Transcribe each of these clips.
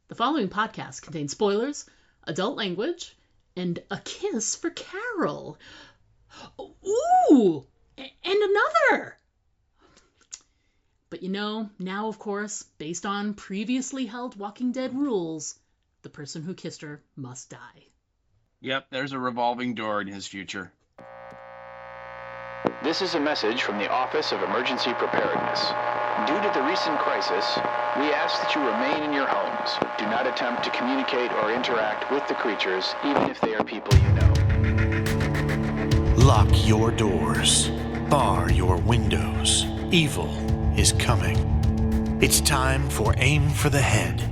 The following podcast contains spoilers, adult language, and a kiss for Carol. Ooh! And another! But now of course, based on previously held Walking Dead rules, the person who kissed her must die. Yep, there's a revolving door in his future. This is a message from the Office of Emergency Preparedness. Due to the recent crisis, we ask that you remain in your homes. Do not attempt to communicate or interact with the creatures, even if they are people you know. Lock your doors. Bar your windows. Evil is coming. It's time for Aim for the Head,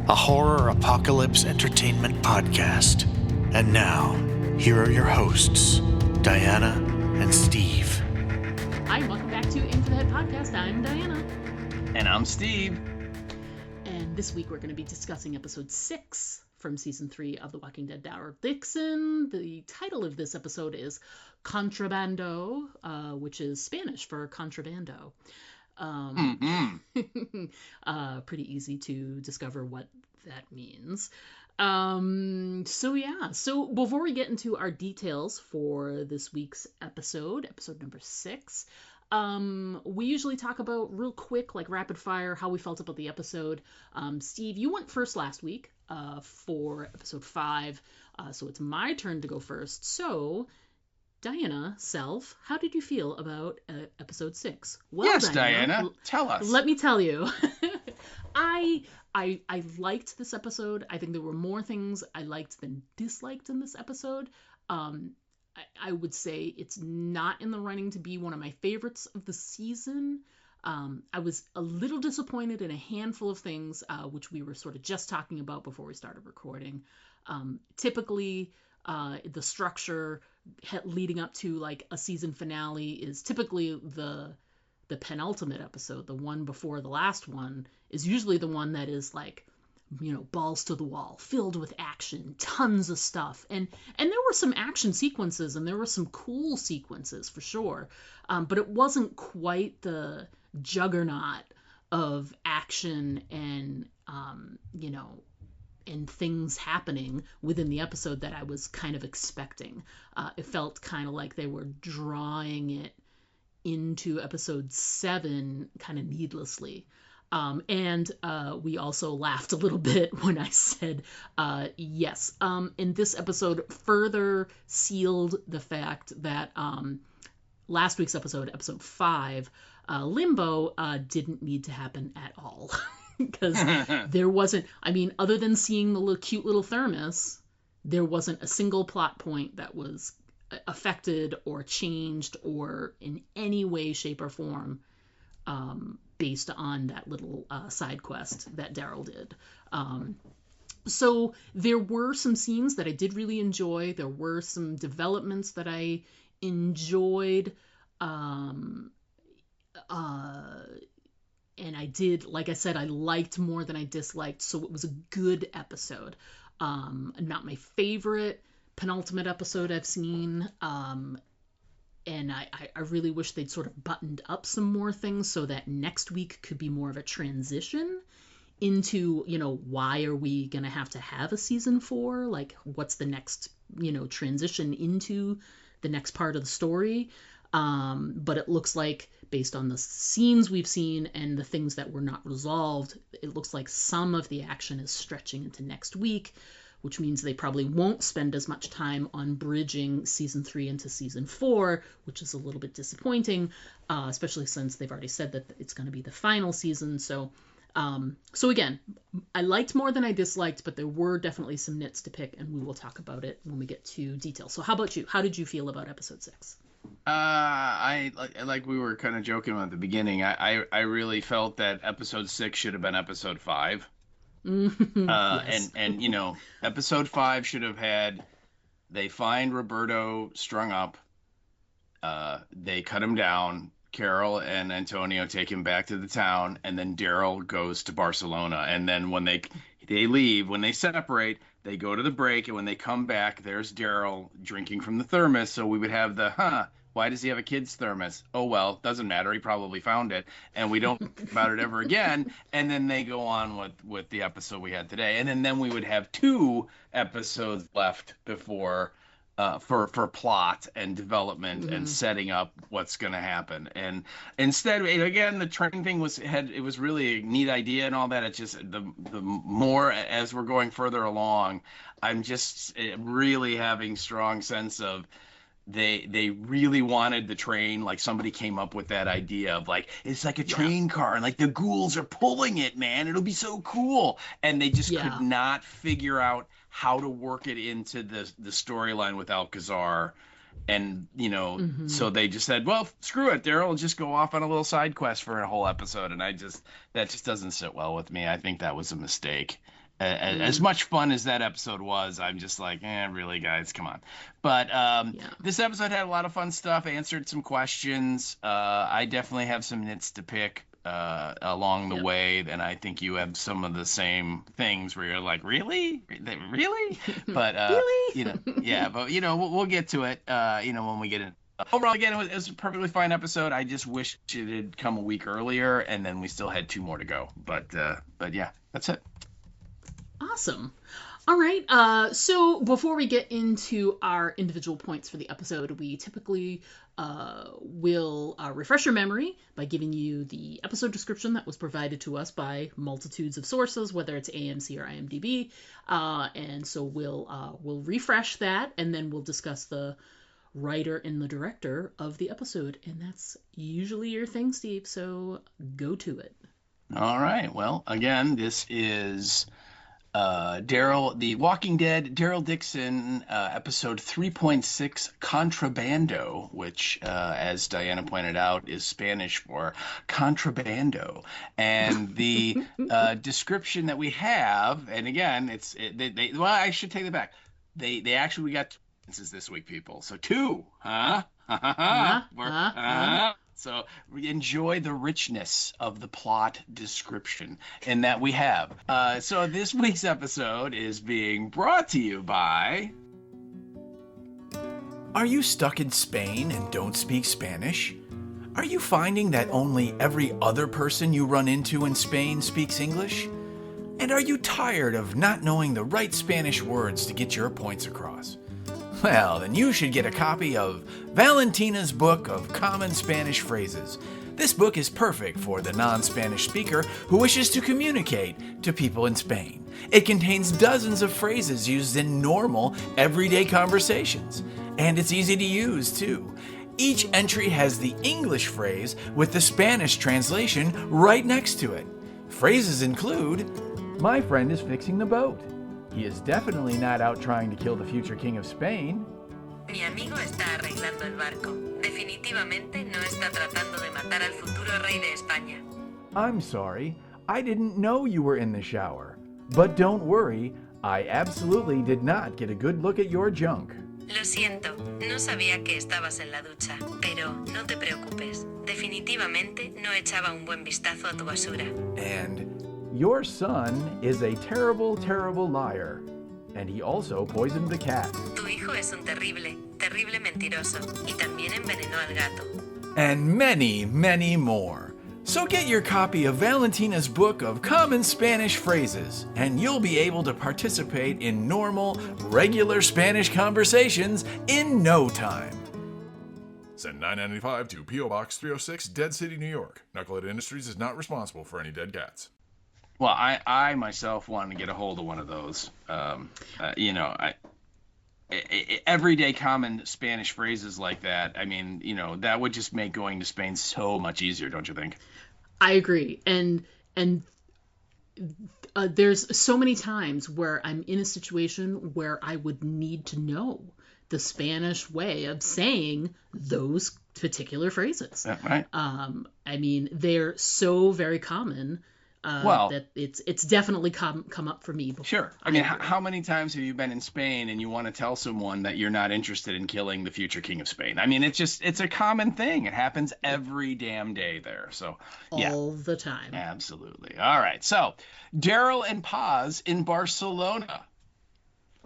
a horror apocalypse entertainment podcast. And now, here are your hosts, Diana and Steve. Hi, welcome back to Aim for the Head podcast. I'm Diana. And I'm Steve. And this week we're going to be discussing episode 6 from season 3 of The Walking Dead, Daryl Dixon. The title of this episode is Contrabando, which is Spanish for contrabando. Pretty easy to discover what that means. So before we get into our details for this week's episode number 6, we usually talk about real quick, like rapid fire, how we felt about the episode. Steve, you went first last week, for episode 5, so it's my turn to go first. So, Diana, how did you feel about episode 6? Well, yes, Diana, tell us. Let me tell you. I liked this episode. I think there were more things I liked than disliked in this episode. I would say it's not in the running to be one of my favorites of the season. I was a little disappointed in a handful of things, which we were sort of just talking about before we started recording. Typically, the structure leading up to like a season finale is typically the penultimate episode, the one before the last one, is usually the one that is like, balls to the wall, filled with action, tons of stuff. And there were some action sequences and there were some cool sequences for sure. But it wasn't quite the juggernaut of action and, and things happening within the episode that I was kind of expecting. It felt kind of like they were drawing it into episode 7 kind of needlessly. And we also laughed a little bit when I said yes. And this episode further sealed the fact that last week's episode 5, Limbo, didn't need to happen at all. Because there wasn't, other than seeing the cute little thermos, there wasn't a single plot point that was affected or changed or in any way, shape, or form based on that little side quest that Daryl did. So there were some scenes that I did really enjoy. There were some developments that I enjoyed. And I did, like I said, I liked more than I disliked. So it was a good episode. Not my favorite penultimate episode I've seen. And I really wish they'd sort of buttoned up some more things so that next week could be more of a transition into, why are we going to have a season 4? Like, what's the next, transition into the next part of the story? But it looks like, based on the scenes we've seen and the things that were not resolved, it looks like some of the action is stretching into next week, which means they probably won't spend as much time on bridging season 3 into season 4, which is a little bit disappointing, especially since they've already said that it's going to be the final season. So again, I liked more than I disliked, but there were definitely some nits to pick, and we will talk about it when we get to details. So how about you? How did you feel about episode 6? I like we were kind of joking about at the beginning. I really felt that episode 6 should have been episode 5. Yes. and episode 5 should have had, they find Roberto strung up, they cut him down, Carol and Antonio take him back to the town, and then Daryl goes to Barcelona, and then when they leave, when they separate, they go to the break, and when they come back, there's Daryl drinking from the thermos, so we would have the Why does he have a kid's thermos? Oh, well, doesn't matter. He probably found it. And we don't talk about it ever again. And then they go on with the episode we had today. And then we would have 2 episodes left before for plot and development and setting up what's going to happen. And instead, again, the train thing was really a neat idea and all that. It's just the more as we're going further along, I'm just really having strong sense of they really wanted the train. Like somebody came up with that idea of like, it's like a train car and like the ghouls are pulling it, man. It'll be so cool. And they just could not figure out how to work it into the storyline with Alcazar. And, so they just said, well, screw it. Daryl will just go off on a little side quest for a whole episode. And that just doesn't sit well with me. I think that was a mistake. As much fun as that episode was, I'm just like, really, guys, come on. But this episode had a lot of fun stuff, answered some questions. I definitely have some nits to pick along the way, and I think you have some of the same things where you're like, really? But, really? But, we'll get to it, when we get in. Overall, again, it was a perfectly fine episode. I just wish it had come a week earlier, and then we still had 2 more to go. But yeah, that's it. Awesome. All right. So before we get into our individual points for the episode, we typically will refresh your memory by giving you the episode description that was provided to us by multitudes of sources, whether it's AMC or IMDb. And so we'll refresh that, and then we'll discuss the writer and the director of the episode. And that's usually your thing, Steve. So go to it. All right. Well, again, this is The Walking Dead, Daryl Dixon, episode 3.6, Contrabando, which, as Diana pointed out, is Spanish for contrabando. And the description that we have, and again, well, I should take that back. We got 2 instances this week, people. So 2, huh? So enjoy the richness of the plot description in that we have. So this week's episode is being brought to you by... Are you stuck in Spain and don't speak Spanish? Are you finding that only every other person you run into in Spain speaks English? And are you tired of not knowing the right Spanish words to get your points across? Well, then you should get a copy of Valentina's Book of Common Spanish Phrases. This book is perfect for the non-Spanish speaker who wishes to communicate to people in Spain. It contains dozens of phrases used in normal, everyday conversations. And it's easy to use, too. Each entry has the English phrase with the Spanish translation right next to it. Phrases include, "My friend is fixing the boat. He is definitely not out trying to kill the future king of Spain. Mi amigo está arreglando el barco. Definitivamente no está tratando de matar al futuro rey de España. I'm sorry, I didn't know you were in the shower. But don't worry, I absolutely did not get a good look at your junk. Lo siento, no sabía que estabas en la ducha, pero no te preocupes. Definitivamente no echaba un buen vistazo a tu basura. And your son is a terrible, terrible liar. And he also poisoned the cat. Tu hijo es un terrible, terrible mentiroso y también envenenó al gato. And many, many more. So get your copy of Valentina's Book of Common Spanish Phrases, and you'll be able to participate in normal, regular Spanish conversations in no time. Send $9.95 to P.O. Box 306, Dead City, New York. Knucklehead Industries is not responsible for any dead cats. Well, I myself want to get a hold of one of those. Everyday common Spanish phrases like that. I mean, that would just make going to Spain so much easier, don't you think? I agree. And there's so many times where I'm in a situation where I would need to know the Spanish way of saying those particular phrases. Right. I mean, they're so very common. That it's definitely come up for me before. Sure. I mean, how many times have you been in Spain and you want to tell someone that you're not interested in killing the future king of Spain? I mean, it's a common thing. It happens every damn day there. So yeah. All the time. Absolutely. All right. So Daryl and Paz in Barcelona.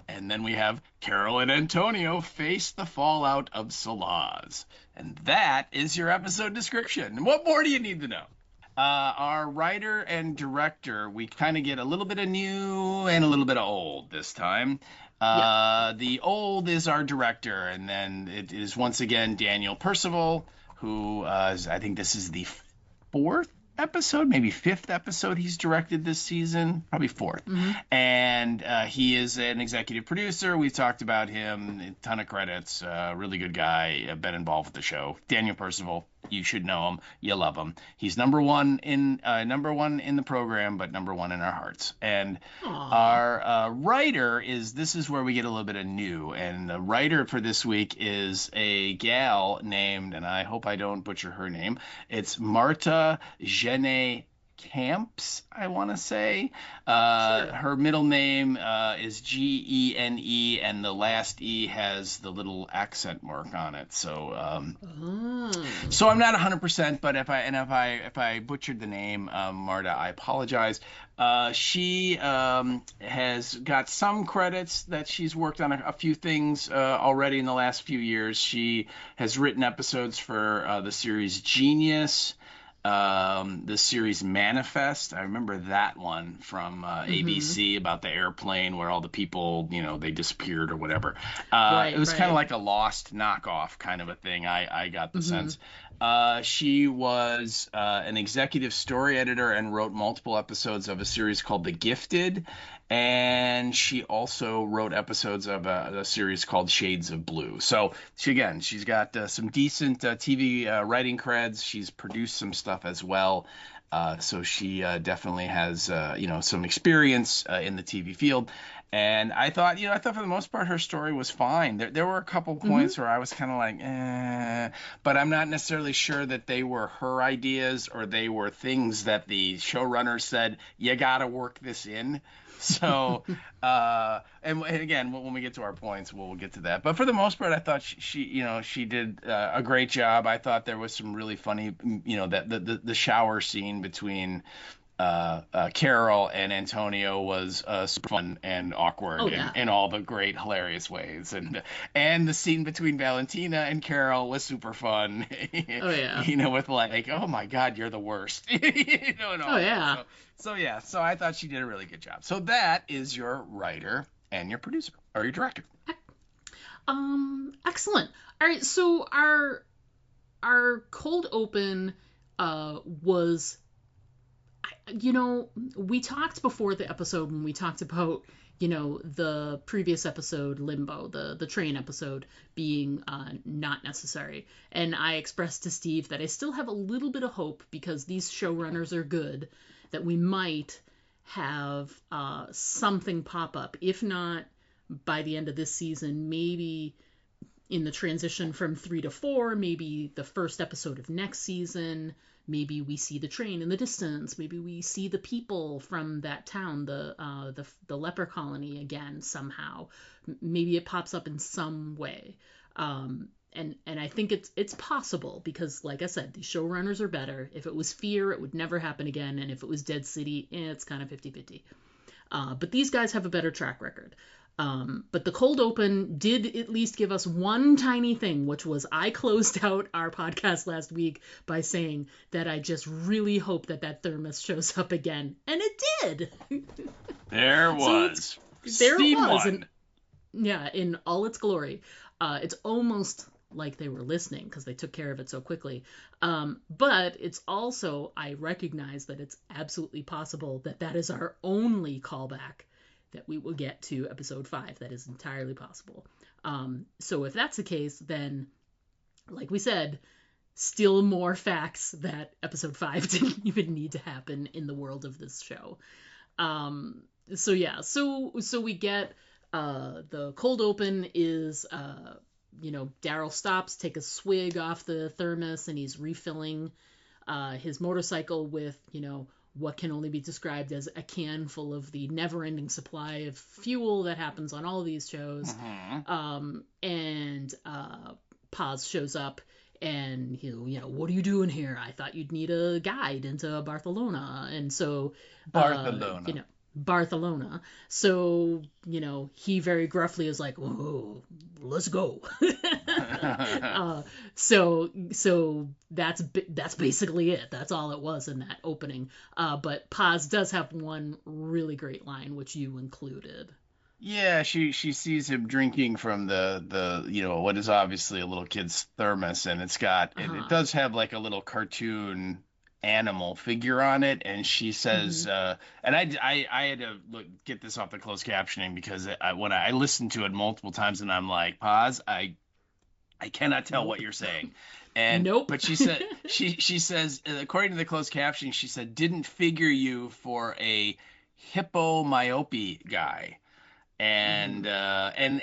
And then we have Carol and Antonio face the fallout of Salaz. And that is your episode description. What more do you need to know? Our writer and director, we kind of get a little bit of new and a little bit of old this time. The old is our director, and then it is once again Daniel Percival, who I think this is the fourth episode, maybe fifth episode he's directed this season, probably fourth. And he is an executive producer. We've talked about him, a ton of credits, really good guy, been involved with the show. Daniel Percival, you should know him, you love him. He's number one in the program, but number one in our hearts. And our writer this is where we get a little bit of new, and the writer for this week is a gal named, and I hope I don't butcher her name, it's Marta Gene Camps, I want to say. Her middle name is Gene, and the last E has the little accent mark on it. So, so I'm not 100%, but if I butchered the name, Marta, I apologize. She has got some credits that she's worked on a few things already in the last few years. She has written episodes for the series Genius. The series Manifest, I remember that one from ABC about the airplane where all the people, they disappeared or whatever. It was kind of like a Lost knockoff kind of a thing. I got the sense. She was an executive story editor and wrote multiple episodes of a series called The Gifted. And she also wrote episodes of a series called Shades of Blue. So she's got some decent TV writing creds. She's produced some stuff as well. So she definitely has some experience in the TV field. And I thought for the most part her story was fine. There were a couple points where I was kind of like, but I'm not necessarily sure that they were her ideas or they were things that the showrunner said, you got to work this in. So, and again, when we get to our points, we'll get to that. But for the most part, I thought she did a great job. I thought there was some really funny, that the shower scene between Carol and Antonio was super fun and awkward in all the great, hilarious ways. And the scene between Valentina and Carol was super fun. With like, oh my God, you're the worst. So I thought she did a really good job. So that is your writer and your producer or your director. Excellent. All right, so our cold open was, we talked before the episode when we talked about the previous episode, Limbo, the train episode, being not necessary. And I expressed to Steve that I still have a little bit of hope because these showrunners are good, that we might have something pop up. If not by the end of this season, maybe in the transition from 3 to 4, maybe the first episode of next season. Maybe we see the train in the distance. Maybe we see the people from that town, the leper colony again somehow. Maybe it pops up in some way. And I think it's possible because, like I said, these showrunners are better. If it was Fear, it would never happen again. And if it was Dead City, it's kind of 50-50. But these guys have a better track record. But the cold open did at least give us one tiny thing, which was I closed out our podcast last week by saying that I just really hope that thermos shows up again. And it did. There was. There it was. And, in all its glory. It's almost like they were listening because they took care of it so quickly. But it's also, I recognize that it's absolutely possible that is our only callback that we will get to episode 5. That is entirely possible. So if that's the case, then, like we said, still more facts that episode 5 didn't even need to happen in the world of this show. So we get the cold open is Daryl stops, take a swig off the thermos, and he's refilling his motorcycle with what can only be described as a can full of the never-ending supply of fuel that happens on all of these shows. And Paz shows up and what are you doing here? I thought you'd need a guide into Barcelona. And so Barcelona. Barcelona. So, he very gruffly is like, "Oh, let's go." So that's basically it. That's all it was in that opening. But Paz does have one really great line, which you included. Yeah, she sees him drinking from the what is obviously a little kid's thermos, and it Uh-huh. does have like a little cartoon animal figure on it, and she Mm-hmm. says, and I had to get this off the closed captioning because when I listened to it multiple times, and I'm like, pause, I cannot tell what Nope. you're saying. And Nope. but she says, according to the closed captioning, she said didn't figure you for a hippomyopy guy. Mm-hmm.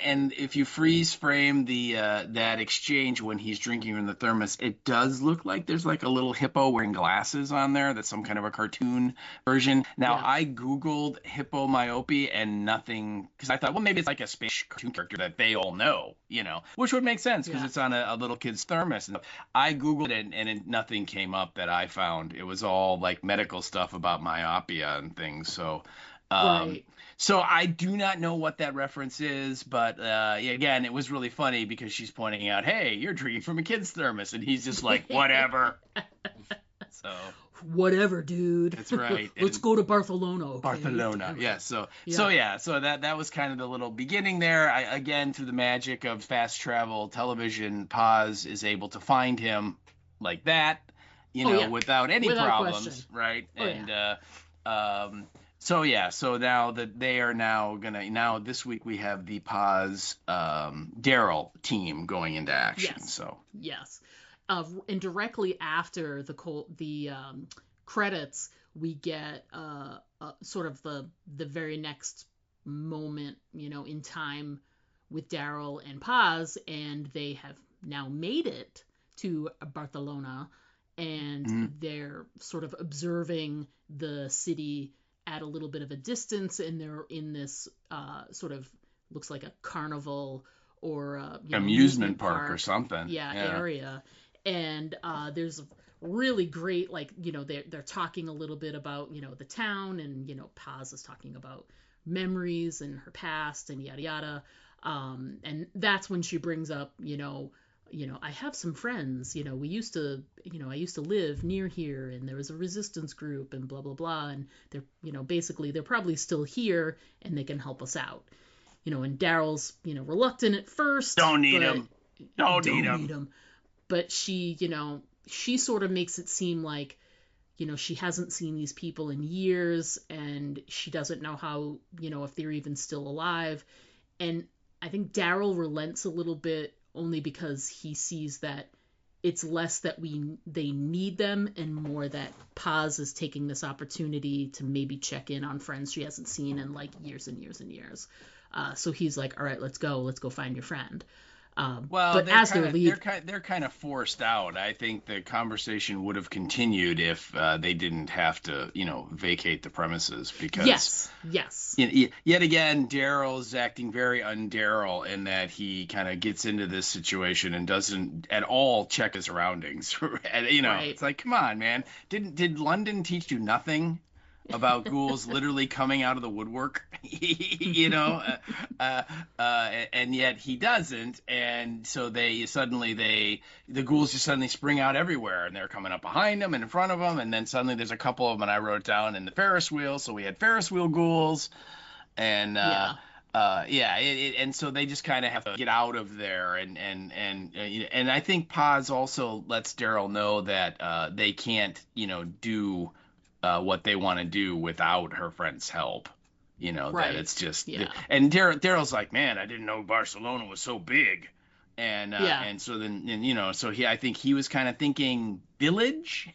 And if you freeze frame the that exchange when he's drinking from the thermos, it does look like there's like a little hippo wearing glasses on there. That's some kind of a cartoon version. Now Yeah. I googled hippomyopy and nothing, because I thought, well, maybe it's like a Spanish cartoon character that they all know, which would make sense because Yeah. it's on a little kid's thermos. And I googled it, and nothing came up that I found. It was all like medical stuff about myopia and things. So. Um, Right. so I do not know what that reference is, but yeah, again, it was really funny because she's pointing out, "Hey, you're drinking from a kid's thermos," and he's just like, "Whatever." So Whatever, dude. that's right. Let's And go to Barcelona, okay? Barcelona, Damn yeah. it. So Yeah. yeah, so that was kind of the little beginning there. Again, through the magic of fast travel television, Paz is able to find him like that, Oh yeah. without any Without question. problems, right? Oh yeah. Um, so yeah, so now that they are now this week we have the Paz Daryl team going into action. Yes. So Yes. And directly after the credits, we get sort of the very next moment, in time with Daryl and Paz, and they have now made it to Barcelona, and mhm. they're sort of observing the city at a little bit of a distance, and they're in this sort of looks like a carnival or Amusement amusement park or park, something. yeah, Yeah. area. And there's a really great, like, they're talking a little bit about the town, and Paz is talking about memories and her past and yada yada. And that's when she brings up, I have some friends, we used to, I used to live near here, and there was a resistance group and blah blah blah, and they're, basically they're probably still here, and they can help us out. And Daryl's, reluctant at first, Don't need but him. Don't need don't need him. him. But she sort of makes it seem like, she hasn't seen these people in years, and she doesn't know how, if they're even still alive. And I think Daryl relents a little bit, only because he sees that it's less that they need them, and more that Paz is taking this opportunity to maybe check in on friends she hasn't seen in like years and years and years. So he's like, all right, let's go find your friend. Well, But as they're leaving, they're kind of forced out. I think the conversation would have continued if they didn't have to, vacate the premises because yes, yes, yet again, Daryl's acting very un-Daryl in that he kind of gets into this situation and doesn't at all check his surroundings. And, right, it's like, come on, man. Did London teach you nothing about ghouls literally coming out of the woodwork? uh, and yet he doesn't. And so the ghouls just suddenly spring out everywhere, and they're coming up behind him and in front of him. And then suddenly there's a couple of them, and I wrote it down in the Ferris wheel. So we had Ferris wheel ghouls. And yeah, yeah, and so they just kind of have to get out of there, and I think Paz also lets Daryl know that they can't, do what they want to do without her friend's help. That right, it's just, yeah, and Daryl's like, man, I didn't know Barcelona was so big. yeah, And so then, and so I think he was kind of thinking village,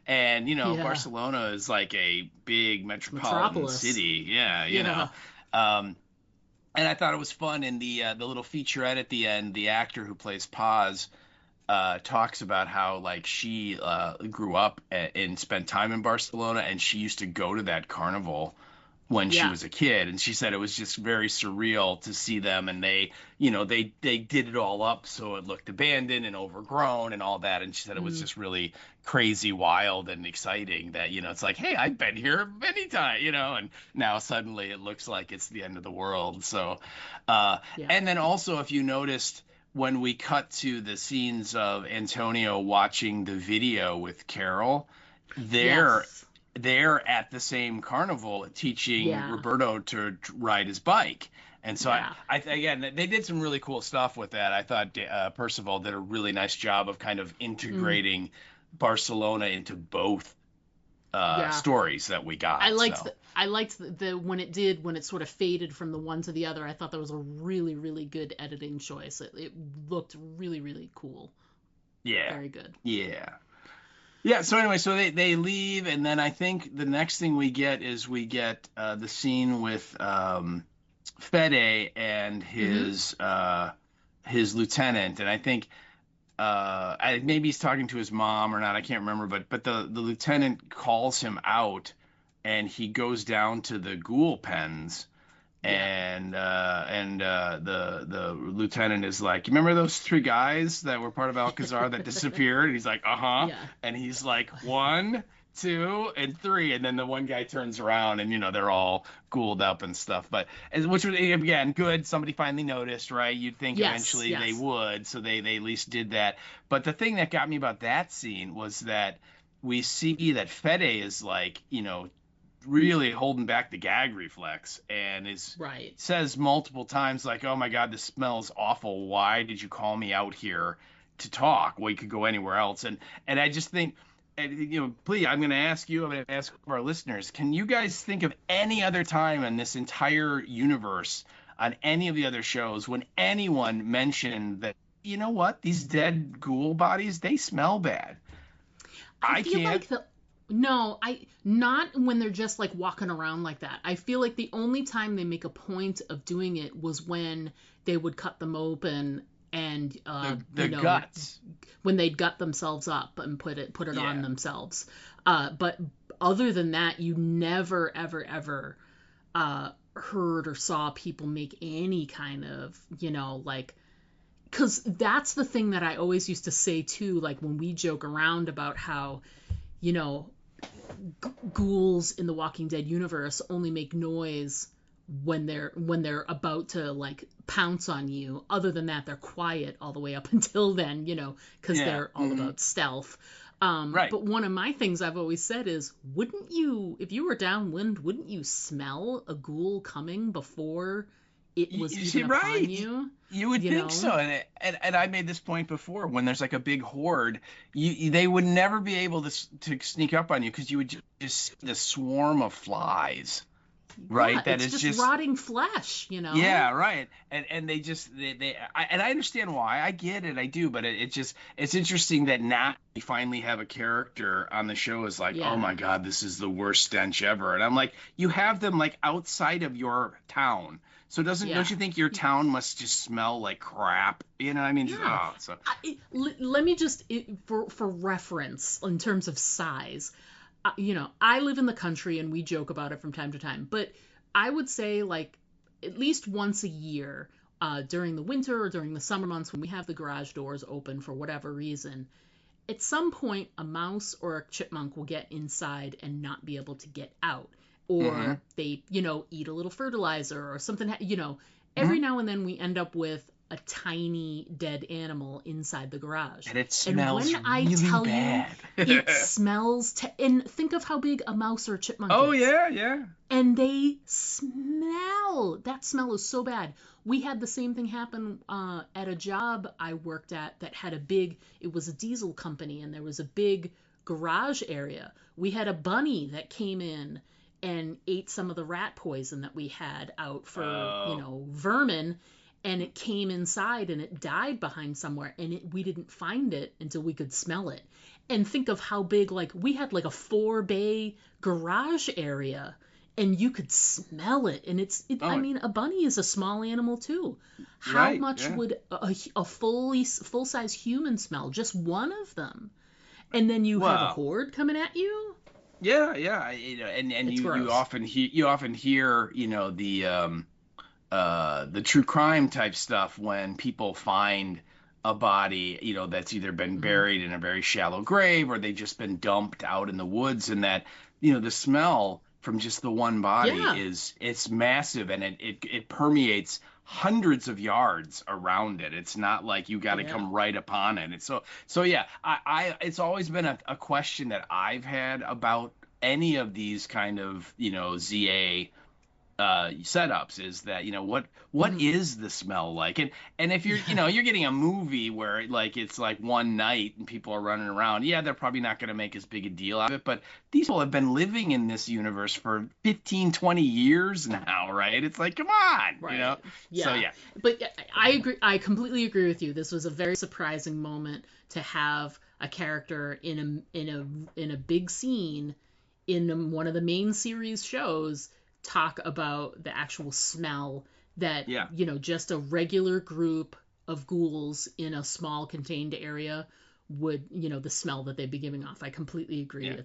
and yeah, Barcelona is like a big metropolitan Metropolis, city. Yeah, yeah, um, and I thought it was fun in the little featurette at the end. The actor who plays Paz talks about how like she grew up and spent time in Barcelona, and she used to go to that carnival when she Yeah. was a kid, and she said it was just very surreal to see them, and they did it all up so it looked abandoned and overgrown and all that, and she said it was just really crazy, wild, and exciting that it's like, hey, I've been here many times, and now suddenly it looks like it's the end of the world. So and then also, if you noticed, when we cut to the scenes of Antonio watching the video with Carol, they're at the same carnival teaching Roberto to ride his bike. And so I again, they did some really cool stuff with that. I thought Percival did a really nice job of kind of integrating Barcelona into both stories that we got. I liked the when it sort of faded from the one to the other. I thought that was a really, really good editing choice. It looked really, really cool. Yeah. Very good. Yeah. Yeah, so anyway, so they leave, and then I think the next thing we get is the scene with Fede and his lieutenant, and I think maybe he's talking to his mom or not, I can't remember, but the lieutenant calls him out, and he goes down to the ghoul pens. And the lieutenant is like, you remember those 3 guys that were part of Alcazar that disappeared? And he's like, and he's like, 1, 2, and 3, and then the one guy turns around, and they're all ghouled up and stuff. But which was, again, good. Somebody finally noticed, right? You'd think eventually they would, so they at least did that. But the thing that got me about that scene was that we see that Fede is like, really holding back the gag reflex, and says multiple times like, oh my God, this smells awful, why did you call me out here to talk? Well, you could go anywhere else. And I just think, please, I'm going to ask our listeners, can you guys think of any other time in this entire universe on any of the other shows when anyone mentioned that, you know what, these dead ghoul bodies, they smell bad? I can't. No, not when they're just like walking around like that. I feel like the only time they make a point of doing it was when they would cut them open and the guts, when they'd gut themselves up and put it on themselves. But other than that, you never ever heard or saw people make any kind of because that's the thing that I always used to say too. Like when we joke around about how ghouls in the Walking Dead universe only make noise when they're about to like pounce on you. Other than that, they're quiet all the way up until then, because they're all about stealth. Right. But one of my things I've always said is, wouldn't you, if you were downwind, wouldn't you smell a ghoul coming before it was even upon you? You would think so, and I made this point before. When there's like a big horde, they would never be able to sneak up on you because you would just see the swarm of flies, right? That is just rotting flesh, Yeah, right. And they I understand why. I get it, I do, but it's interesting that now we finally have a character on the show is like, oh my God, this is the worst stench ever, and I'm like, you have them like outside of your town. So don't you think your town must just smell like crap? I mean, let me just for reference in terms of size. I live in the country and we joke about it from time to time, but I would say like at least once a year during the winter or during the summer months when we have the garage doors open for whatever reason, at some point a mouse or a chipmunk will get inside and not be able to get out. Or they, eat a little fertilizer or something, every now and then we end up with a tiny dead animal inside the garage. And it smells and when I really tell bad. You, it smells, and think of how big a mouse or a chipmunk is. Oh, yeah. And they smell. That smell is so bad. We had the same thing happen at a job I worked at that had it was a diesel company, and there was a big garage area. We had a bunny that came in and ate some of the rat poison that we had out for, vermin, and it came inside and it died behind somewhere, and we didn't find it until we could smell it. And think of how big, like, we had like a 4-bay garage area, and you could smell it. And I mean, a bunny is a small animal too. How much would a full-size human smell? Just one of them. And then you have a horde coming at you? Yeah, and It's you gross. often hear, the true crime type stuff when people find a body, that's either been Hmm. buried in a very shallow grave or they've just been dumped out in the woods, and that, the smell from just the one body Yeah. it's massive, and it permeates hundreds of yards around it. It's not like you got to Yeah. come right upon it. It's so yeah, I it's always been a question that I've had about any of these kind of, ZA setups, is that, what Hmm. is the smell like, and if you're, Yeah. you're getting a movie where like it's like one night and people are running around, yeah, they're probably not going to make as big a deal out of it, but these people have been living in this universe for 15, 20 years now, right? It's like, come on, Right. so Yeah. yeah. But I agree. I completely agree with you. This was a very surprising moment to have a character in a big scene in one of the main series shows talk about the actual smell that, Yeah. just a regular group of ghouls in a small contained area would, the smell that they'd be giving off. I completely agree. Yeah.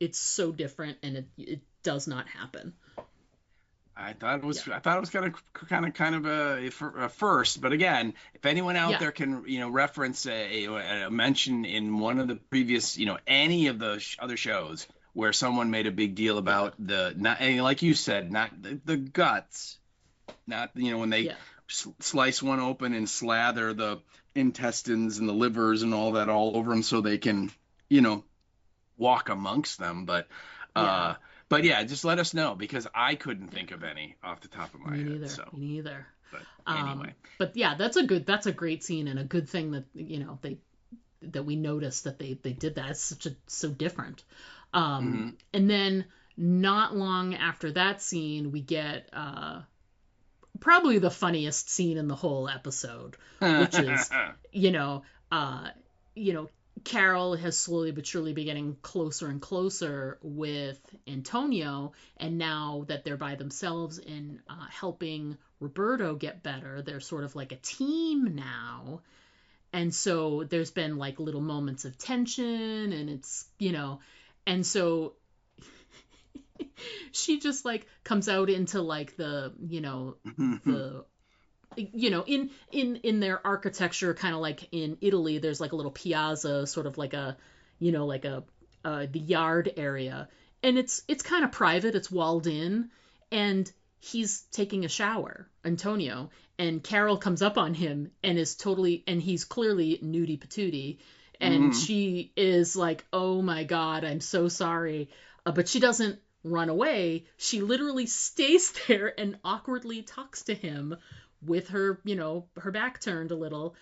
It's so different, and it does not happen. I thought it was kind of a first, but again, if anyone out Yeah. there can, reference a mention in one of the previous, any of the other shows where someone made a big deal about the, not, and like you said, not the guts, not, when they Yeah. slice one open and slather the intestines and the livers and all that all over them so they can, walk amongst them, but Yeah. but yeah, just let us know, because I couldn't think of any off the top of my Me head. neither. So, Me neither. but anyway, But yeah, that's a great scene, and a good thing that, that we noticed that they did that. It's so different. Mhm. And then not long after that scene, we get probably the funniest scene in the whole episode, which is, you know, uh, you know, Carol has slowly but surely been getting closer and closer with Antonio, and now that they're by themselves and helping Roberto get better, they're sort of like a team now. And so there's been like little moments of tension, and it's, and so she just like comes out into like the in their architecture, kind of like in Italy, there's like a little piazza, sort of like a, like a the yard area, and it's kind of private, it's walled in, and he's taking a shower, Antonio, and Carol comes up on him and he's clearly nudie patootie, and she is like, oh my god, I'm so sorry, but she doesn't run away. She literally stays there and awkwardly talks to him with her, her back turned a little,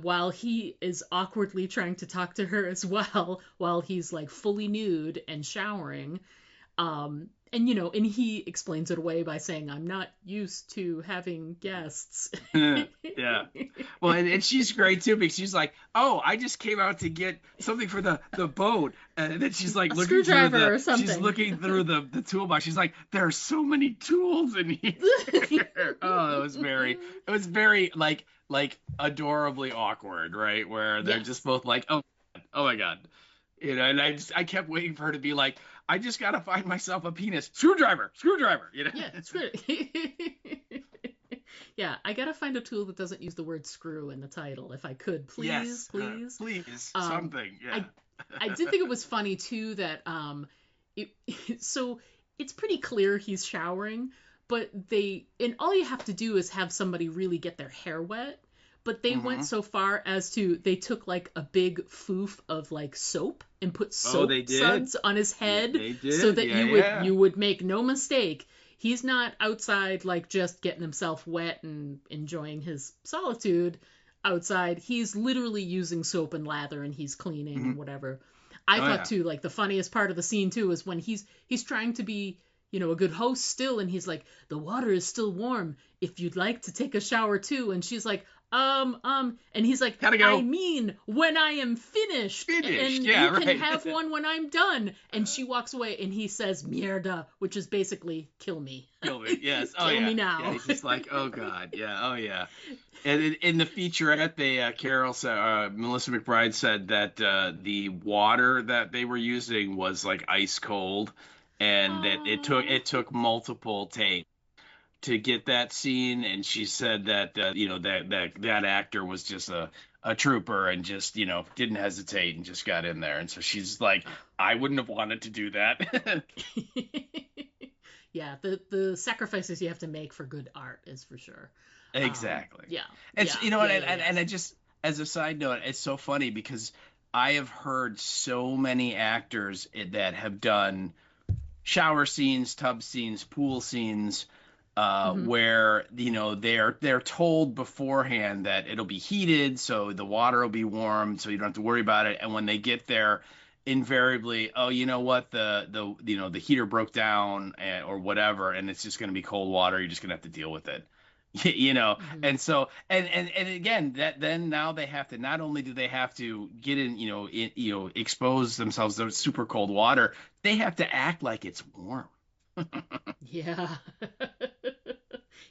while he is awkwardly trying to talk to her as well, while he's like fully nude and showering. And he explains it away by saying, I'm not used to having guests. Yeah. Well, and she's great too, because she's like, oh, I just came out to get something for the boat, and then she's like A looking through screwdriver or something. she's looking through the toolbox. She's like, there are so many tools in here. Oh, it was very like adorably awkward, right? Where they're Yes. just both like, oh my god, and I kept waiting for her to be like, I just gotta find myself a penis, screwdriver, Yeah, screw it. Yeah, I gotta find a tool that doesn't use the word screw in the title, if I could, please, Yes, please. please, Um, something, yeah. I did think it was funny too that it, so it's pretty clear he's showering, but and all you have to do is have somebody really get their hair wet. But they went so far as to, they took like a big foof of like soap and put soap they did? suds on his head, They did, so that yeah. you would make no mistake. He's not outside like just getting himself wet and enjoying his solitude outside. He's literally using soap and lather, and he's cleaning and whatever. I thought yeah. too, like the funniest part of the scene too is when he's trying to be, a good host still. And he's like, the water is still warm if you'd like to take a shower too. And she's like, and he's like, Gotta go. I mean, when I am finished, and yeah, you can right. have one when I'm done. And she walks away, and he says, mierda, which is basically, kill me. Kill me, yes. Kill me now. Yeah, he's just like, oh, God, yeah, oh, yeah. And in the featurette, Carol said, Melissa McBride said that the water that they were using was like ice cold, and that it took multiple takes to get that scene. And she said that that actor was just a trooper and just didn't hesitate and just got in there. And so she's like, I wouldn't have wanted to do that. Yeah, the sacrifices you have to make for good art is for sure. Exactly. Yeah. It's yeah, and I just, as a side note, it's so funny because I have heard so many actors that have done shower scenes, tub scenes, pool scenes, where they're told beforehand that it'll be heated, so the water will be warm, so you don't have to worry about it. And when they get there, invariably, oh, you know what, the heater broke down, or whatever, and it's just going to be cold water. You're just going to have to deal with it. And so and again, that then now they have to, not only do they have to get in, expose themselves to super cold water, they have to act like it's warm. Yeah.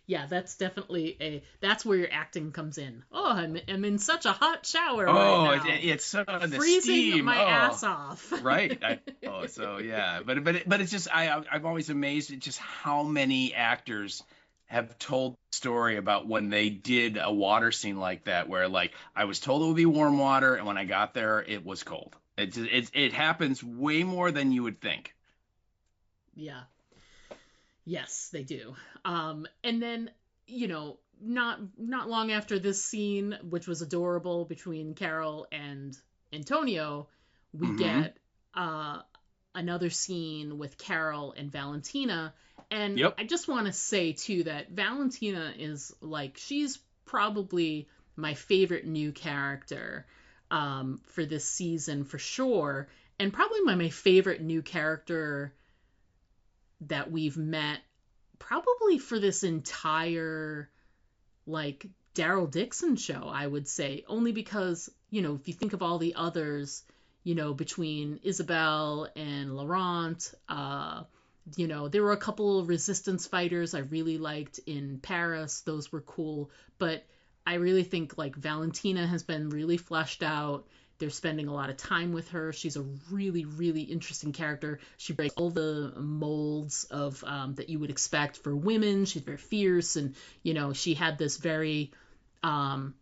Yeah, that's definitely that's where your acting comes in. Oh, I'm in such a hot shower right now. It's so the freezing steam. my ass off. Right. So yeah, but it's just I'm always amazed at just how many actors have told the story about when they did a water scene like that, where like I was told it would be warm water, and when I got there, it was cold. It happens way more than you would think. Yeah. Yes, they do. And then, not long after this scene, which was adorable between Carol and Antonio, we get another scene with Carol and Valentina. And I just want to say, too, that Valentina is, like, she's probably my favorite new character for this season, for sure. And probably my favorite new character that we've met probably for this entire, like, Daryl Dixon show, I would say. Only because, if you think of all the others, between Isabel and Laurent, there were a couple of resistance fighters I really liked in Paris. Those were cool. But I really think, like, Valentina has been really fleshed out. They're spending a lot of time with her. She's a really, really interesting character. She breaks all the molds of that you would expect for women. She's very fierce, and she had this very not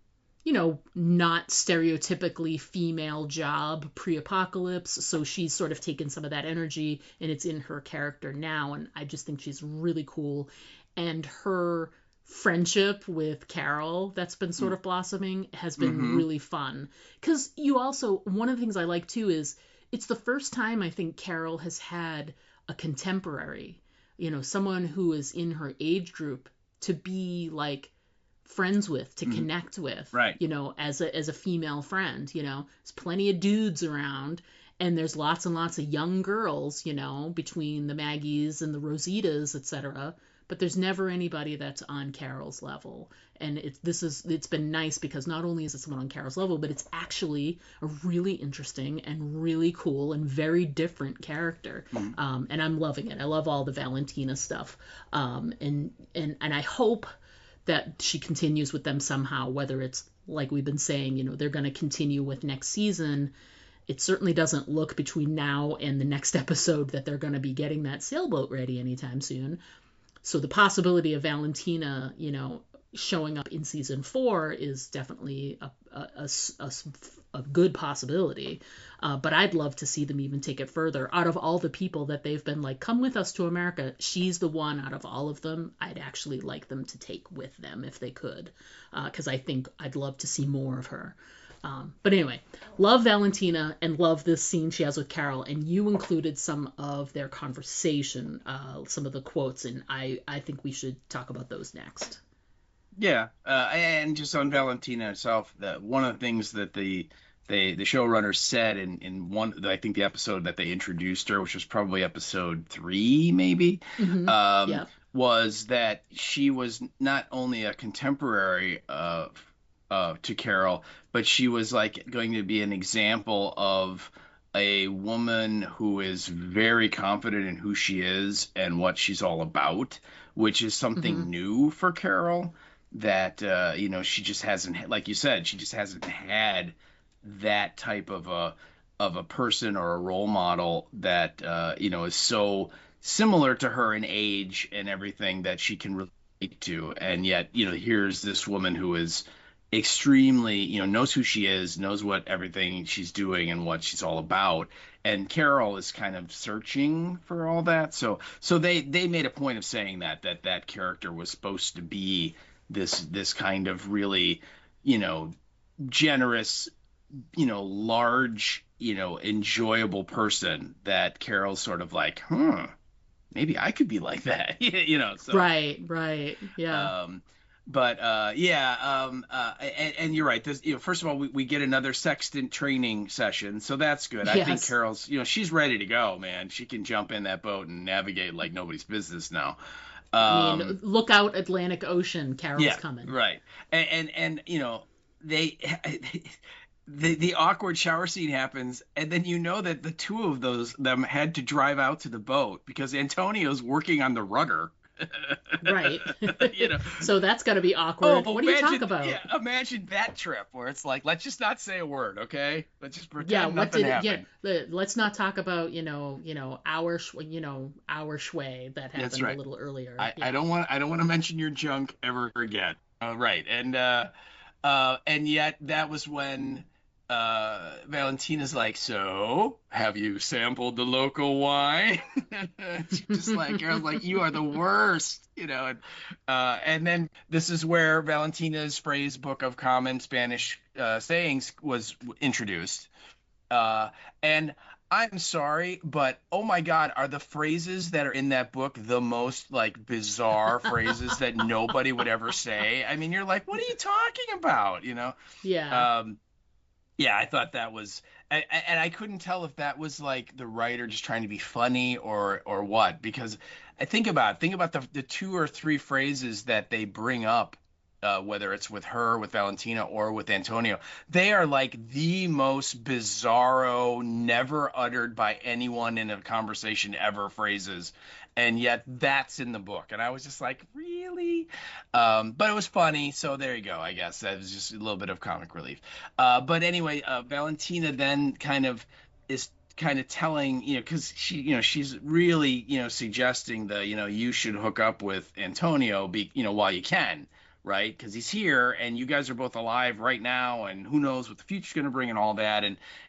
stereotypically female job pre-apocalypse. So she's sort of taken some of that energy, and it's in her character now. And I just think she's really cool. And her friendship with Carol that's been sort of blossoming has been really fun. Because one of the things I like too is it's the first time I think Carol has had a contemporary, someone who is in her age group to be like friends with, to connect with, right? As a female friend. There's plenty of dudes around, and there's lots and lots of young girls, between the Maggies and the Rositas, etc. But there's never anybody that's on Carol's level. And it's been nice because not only is it someone on Carol's level, but it's actually a really interesting and really cool and very different character. And I'm loving it. I love all the Valentina stuff. And I hope that she continues with them somehow, whether it's like we've been saying, they're going to continue with next season. It certainly doesn't look between now and the next episode that they're going to be getting that sailboat ready anytime soon. So the possibility of Valentina, showing up in season 4 is definitely a good possibility. But I'd love to see them even take it further. Out of all the people that they've been like, come with us to America, she's the one out of all of them I'd actually like them to take with them if they could. Because I think I'd love to see more of her. But anyway, love Valentina and love this scene she has with Carol. And you included some of their conversation, some of the quotes, and I think we should talk about those next. Yeah, and just on Valentina herself, one of the things that the showrunners said in one, I think the episode that they introduced her, which was probably episode 3 maybe, Yeah. was that she was not only a contemporary to Carol, but she was like going to be an example of a woman who is very confident in who she is and what she's all about, which is something new for Carol that she just hasn't, like you said, she just hasn't had that type of a person or a role model that is so similar to her in age and everything that she can relate to. And yet, here's this woman who is extremely, knows who she is, knows what everything she's doing and what she's all about. And Carol is kind of searching for all that. So they made a point of saying that character was supposed to be this kind of really, generous, large, enjoyable person that Carol's sort of like, maybe I could be like that, so. Right. Yeah. And you're right. This, first of all, we get another sextant training session, so that's good. I think Yes. Carol's, she's ready to go, man. She can jump in that boat and navigate like nobody's business now. I mean, look out, Atlantic Ocean. Carol's coming. Right. And they the awkward shower scene happens, and then that the two of them had to drive out to the boat because Antonio's working on the rudder. Right. So that's got to be awkward. What do you talk about? Yeah, imagine that trip where it's like, let's just not say a word, okay? Let's just pretend nothing happened. Let's not talk about our shui that happened That's right. a little earlier. I don't want to mention your junk ever again. Right. And yet that was when Valentina's like, so have you sampled the local wine? Just like Carol's like, you are the worst, and then this is where Valentina's phrase book of common Spanish sayings was introduced, and I'm sorry, but oh my God, are the phrases that are in that book the most like bizarre phrases that nobody would ever say? I mean, you're like, what are you talking about? Yeah. Yeah, I thought that was, and I couldn't tell if that was like the writer just trying to be funny or what, because I think about the 2 or 3 phrases that they bring up, whether it's with her, with Valentina, or with Antonio, they are like the most bizarro, never uttered by anyone in a conversation ever phrases. And yet that's in the book. And I was just like, really? But it was funny. So there you go. I guess that was just a little bit of comic relief. But anyway, Valentina then is telling, because she's really, suggesting you should hook up with Antonio, while you can. Right, because he's here, and you guys are both alive right now, and who knows what the future's going to bring, and all that,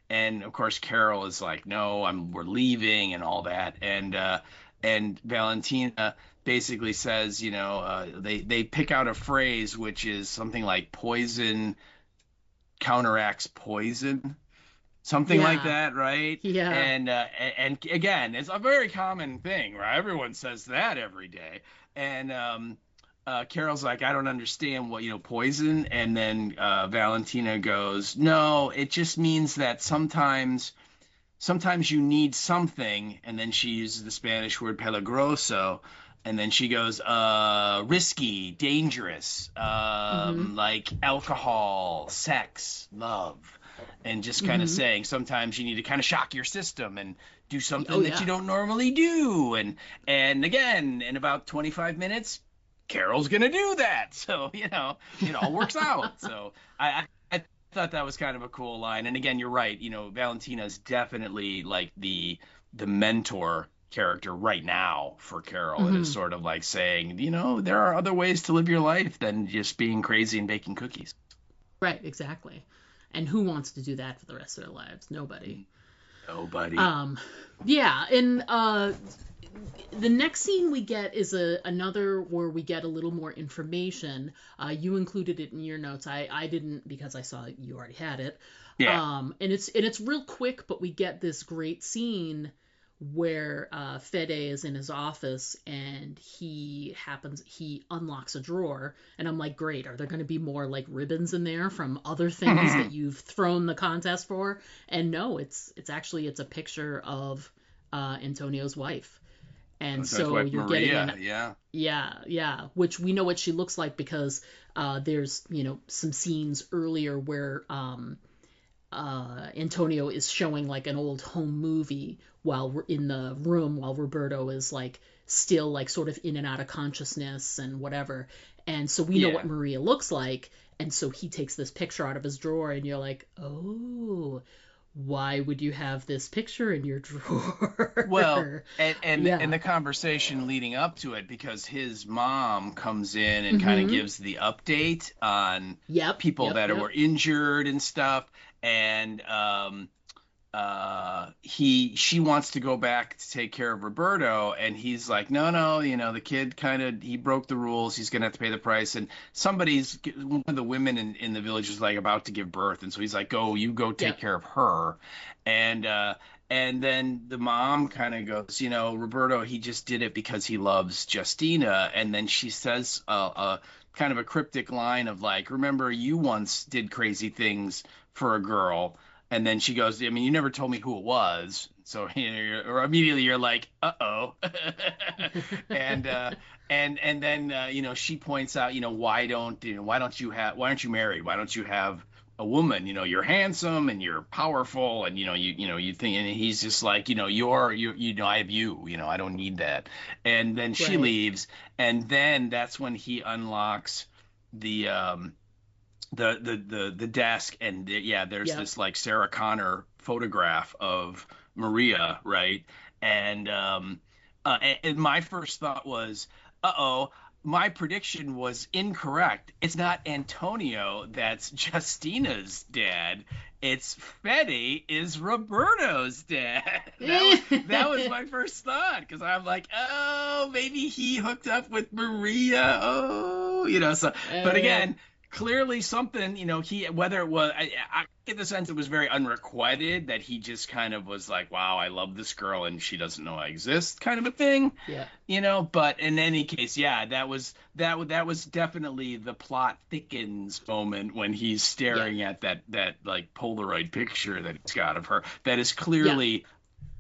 and of course Carol is like, no, we're leaving, and all that, and Valentina basically says, they pick out a phrase which is something like poison counteracts poison, something like that, right? Yeah. And again, it's a very common thing, right? Everyone says that every day, and Carol's like, I don't understand what, poison. And then Valentina goes, no, it just means that sometimes you need something. And then she uses the Spanish word peligroso. And then she goes, risky, dangerous, like alcohol, sex, love. And just kind of saying sometimes you need to kind of shock your system and do something that you don't normally do. And again, in about 25 minutes, Carol's gonna do that, so it all works out. So I thought that was kind of a cool line. And again, you're right. Valentina's definitely like the mentor character right now for Carol. It is sort of like saying, there are other ways to live your life than just being crazy and baking cookies. Right, exactly. And who wants to do that for the rest of their lives? Nobody. Yeah, and the next scene we get is another where we get a little more information. You included it in your notes. I didn't, because I saw you already had it. Yeah. And it's real quick, but we get this great scene where Fede is in his office and he unlocks a drawer, and I'm like, great, are there going to be more like ribbons in there from other things that you've thrown the contest for? And no, it's a picture of Antonio's wife. And so wife, you're Maria, getting yeah, which we know what she looks like because there's, some scenes earlier where Antonio is showing like an old home movie while we're in the room while Roberto is like still like sort of in and out of consciousness and whatever. And so we know what Maria looks like. And so he takes this picture out of his drawer and you're like, oh, why would you have this picture in your drawer? Well, and the conversation leading up to it, because his mom comes in and kind of gives the update on people that were injured and stuff, and she wants to go back to take care of Roberto, and he's like, no, the kid he broke the rules, he's gonna have to pay the price. And one of the women in the village is like about to give birth, and so he's like, go take care of her. And then the mom kind of goes, Roberto, he just did it because he loves Justina. And then she says kind of a cryptic line of like, remember, you once did crazy things for a girl. And then she goes, I mean, you never told me who it was. So or immediately you're like, uh-oh. and then she points out, why aren't you married? Why don't you have a woman? You're handsome and you're powerful, and you think, and he's just like, I have you, I don't need that. And then she leaves, and then that's when he unlocks the desk, and there's this like Sarah Connor photograph of Maria, right? And my first thought was, my prediction was incorrect. It's not Antonio that's Justina's dad. It's Fede is Roberto's dad. That was my first thought, because I'm like, oh, maybe he hooked up with Maria. But again, clearly something, whether it was, I get the sense it was very unrequited, that he just kind of was like, wow, I love this girl and she doesn't know I exist, kind of a thing. But in any case, that was definitely the plot thickens moment when he's staring at that like Polaroid picture that he's got of her that is clearly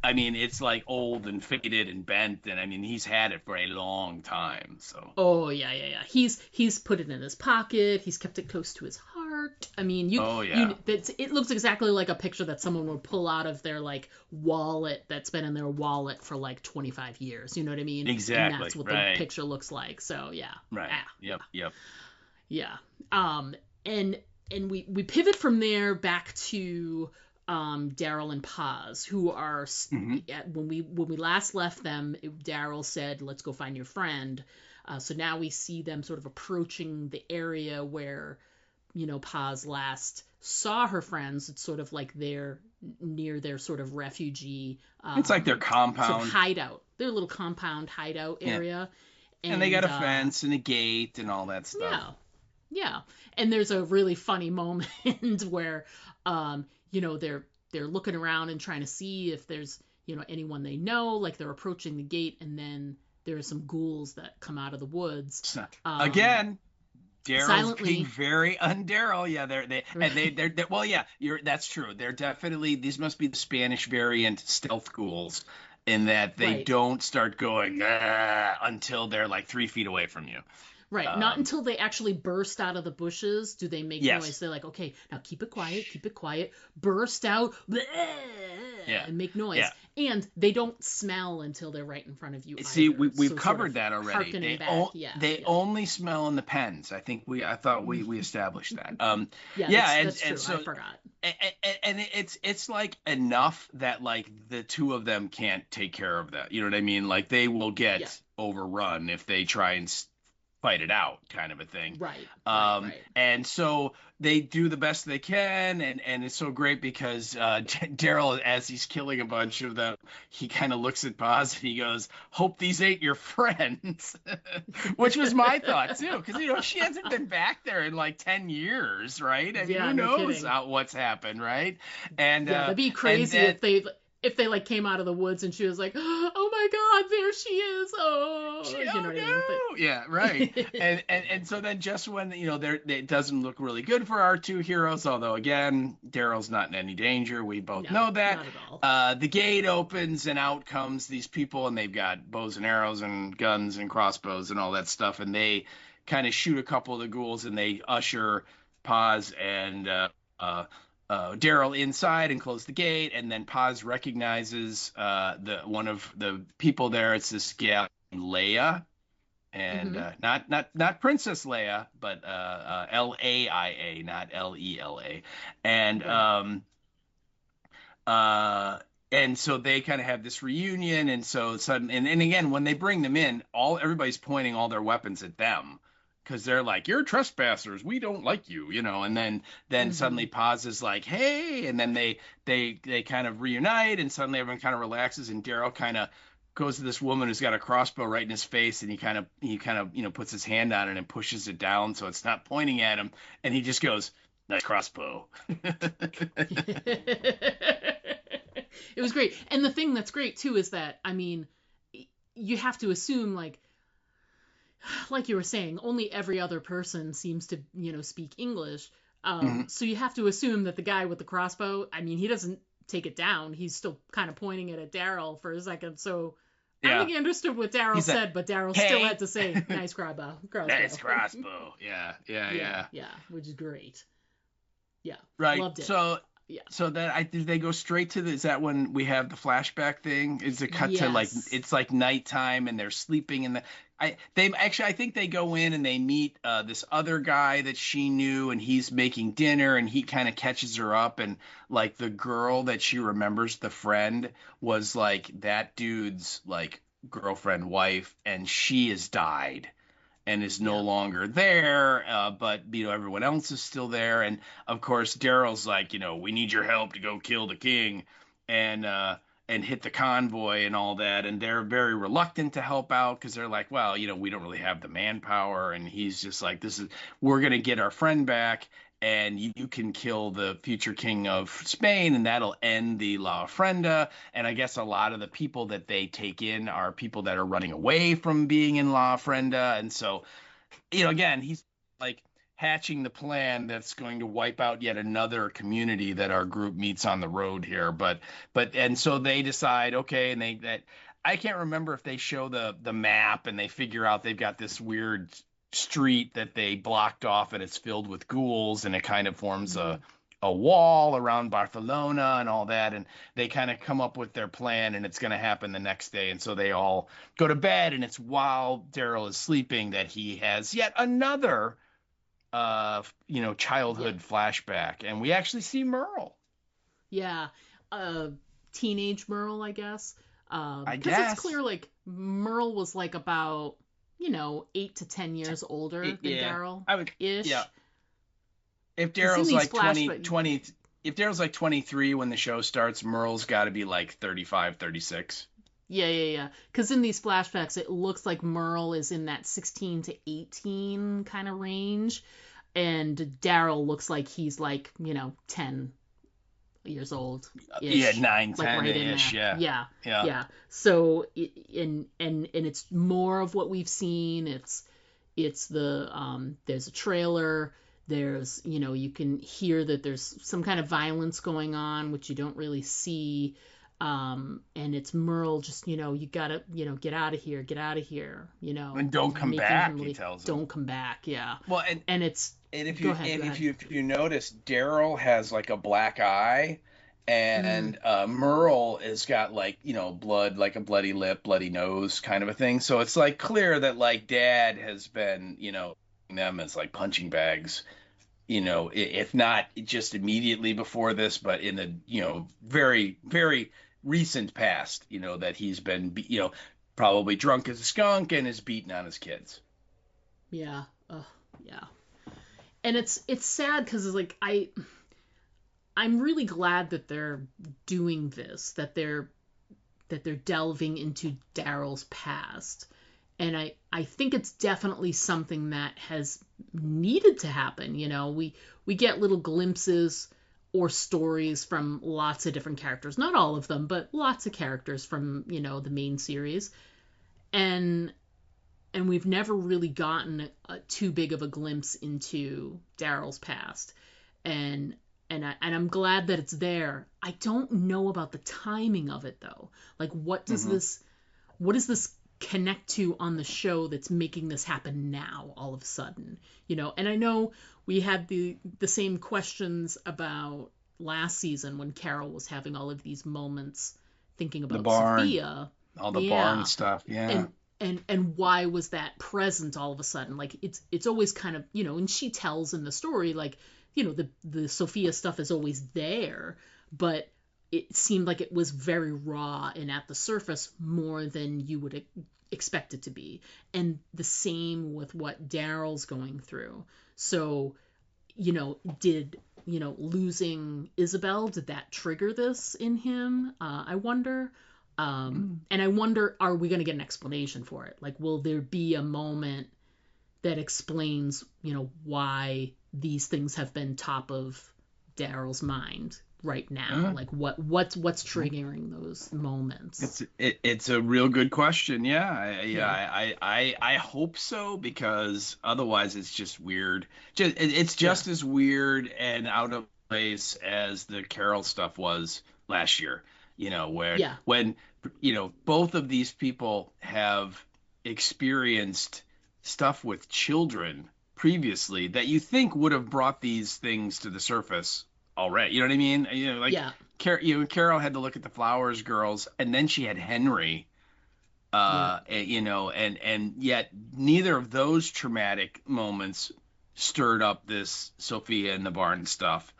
I mean, it's like old and faded and bent, and I mean, he's had it for a long time. So. Oh yeah. He's put it in his pocket. He's kept it close to his heart. I mean, it looks exactly like a picture that someone would pull out of their like wallet that's been in their wallet for like 25 years. You know what I mean? Exactly. And that's what the picture looks like. So yeah. Right. Yep. Yeah. And we pivot from there back to Daryl and Paz, who are when we last left them, Daryl said, let's go find your friend. So now we see them sort of approaching the area where Paz last saw her friends. It's sort of like they're near their sort of refugee it's like their compound, sort of hideout, their little compound hideout area. And they got a fence and a gate and all that stuff. Yeah. And there's a really funny moment where they're looking around and trying to see if there's, anyone they know, like they're approaching the gate, and then there are some ghouls that come out of the woods. Again, Daryl's being very un-Daryl. Yeah, that's true. They're definitely, these must be the Spanish variant stealth ghouls, in that they don't start going until they're like 3 feet away from you. Right. Not until they actually burst out of the bushes do they make noise. They're like, okay, now keep it quiet, burst out, and make noise. Yeah. And they don't smell until they're right in front of you. See, we've covered that already. They only smell in the pens. I thought we established that. That's true. So, I forgot. And it's like enough that like the two of them can't take care of that. You know what I mean? Like they will get overrun if they try and fight it out, kind of a thing. Right. And so they do the best they can, and it's so great because Daryl, as he's killing a bunch of them, he kind of looks at Paz and he goes, hope these ain't your friends. Which was my thought too, because she hasn't been back there in like 10 years, right? I mean, who knows what's happened, right? And it'd be crazy if they if they like came out of the woods and she was like, oh my God, there she is. Oh, you know what I mean? But... Yeah, right. and so then just when, it doesn't look really good for our two heroes, although again, Daryl's not in any danger. We both know that. Not at all. The gate opens and out comes these people, and they've got bows and arrows and guns and crossbows and all that stuff. And they kind of shoot a couple of the ghouls, and they usher Paz and Daryl inside and close the gate, and then Paz recognizes one of the people there. It's this gal Leia, and not Princess Leia, but Laia, not Lela, and so they kind of have this reunion, and so sudden and again when they bring them in, everybody's pointing all their weapons at them. Because they're like, you're trespassers, we don't like you, and then suddenly Paz is like, hey, and then they kind of reunite, and suddenly everyone kind of relaxes, and Daryl kind of goes to this woman who's got a crossbow right in his face, and he kind of puts his hand on it and pushes it down so it's not pointing at him, and he just goes, nice crossbow. It was great. And the thing that's great too is that, I mean, you have to assume like you were saying, only every other person seems to, speak English. So you have to assume that the guy with the crossbow, I mean, he doesn't take it down. He's still kind of pointing it at Daryl for a second. So I think he understood what Daryl said, but Daryl still had to say, nice crossbow. Nice crossbow. Yeah. Which is great. Yeah. Right. Loved it. So... Yeah. So then they go straight to is that when we have the flashback thing? Is it cut to like it's like nighttime and they're sleeping in I think they go in and they meet this other guy that she knew, and he's making dinner, and he kind of catches her up, and like the girl that she remembers, the friend, was like that dude's like girlfriend, wife, and she has died and is no longer there, but everyone else is still there, and of course Daryl's like, we need your help to go kill the king and hit the convoy and all that, and they're very reluctant to help out because they're like, well, we don't really have the manpower, and he's just like, we're gonna get our friend back, and you can kill the future king of Spain, and that'll end the La Ofrenda. And I guess a lot of the people that they take in are people that are running away from being in La Ofrenda. And so, again, he's like hatching the plan that's going to wipe out yet another community that our group meets on the road here. And so they decide, okay, and I can't remember if they show the map and they figure out they've got this weird street that they blocked off, and it's filled with ghouls, and it kind of forms a wall around Barcelona and all that, and they kind of come up with their plan, and it's going to happen the next day. And so they all go to bed, and it's while Daryl is sleeping that he has yet another childhood flashback, and we actually see Merle. Teenage Merle, I guess. I guess guess it's clear like Merle was like about 8 to 10 years older than Daryl. I would, ish. Yeah. If Daryl's like 20, if Daryl's like 23 when the show starts, Merle's got to be like 35, 36. Yeah. Because in these flashbacks, it looks like Merle is in that 16 to 18 kind of range, and Daryl looks like he's like 10 years old. Yeah, 9, like 10 right ish. Yeah. So and it's more of what we've seen. It's the there's a trailer. There's you can hear that there's some kind of violence going on, which you don't really see. And it's Merle just you gotta get out of here, and don't come back. He tells him, don't come back. Yeah. Well, and it's. And if Go ahead. if you notice, Daryl has like a black eye, and Merle has got like blood, like a bloody lip, bloody nose, kind of a thing. So it's like clear that like Dad has been them as like punching bags, if not just immediately before this, but in the very very recent past, that he's been probably drunk as a skunk and is beating on his kids. Yeah. Yeah. And it's sad because it's like I'm really glad that they're doing this, that they're delving into Daryl's past, and I think it's definitely something that has needed to happen. We get little glimpses or stories from lots of different characters. Not all of them, but lots of characters from, the main series. And we've never really gotten too big of a glimpse into Daryl's past. And I'm glad that it's there. I don't know about the timing of it though. Like, what does this connect to on the show that's making this happen now all of a sudden? And I know we had the same questions about last season when Carol was having all of these moments thinking about Sophia. All the barn stuff, yeah. And why was that present all of a sudden? Like, it's always kind of, and she tells in the story, like, the Sophia stuff is always there, but it seemed like it was very raw and at the surface more than you would expect it to be. And the same with what Daryl's going through. So, did, losing Isabel, did that trigger this in him? I wonder. And I wonder, are we going to get an explanation for it? Like, will there be a moment that explains, why these things have been top of Daryl's mind right now? Like, what's triggering those moments? It's a real good question. I hope so, because otherwise it's just weird. It's just as weird and out of place as the Carol stuff was last year. When both of these people have experienced stuff with children previously that you think would have brought these things to the surface already. You know what I mean? Carol had to look at the Flowers girls, and then she had Henry. And yet neither of those traumatic moments stirred up this Sophia in the barn stuff.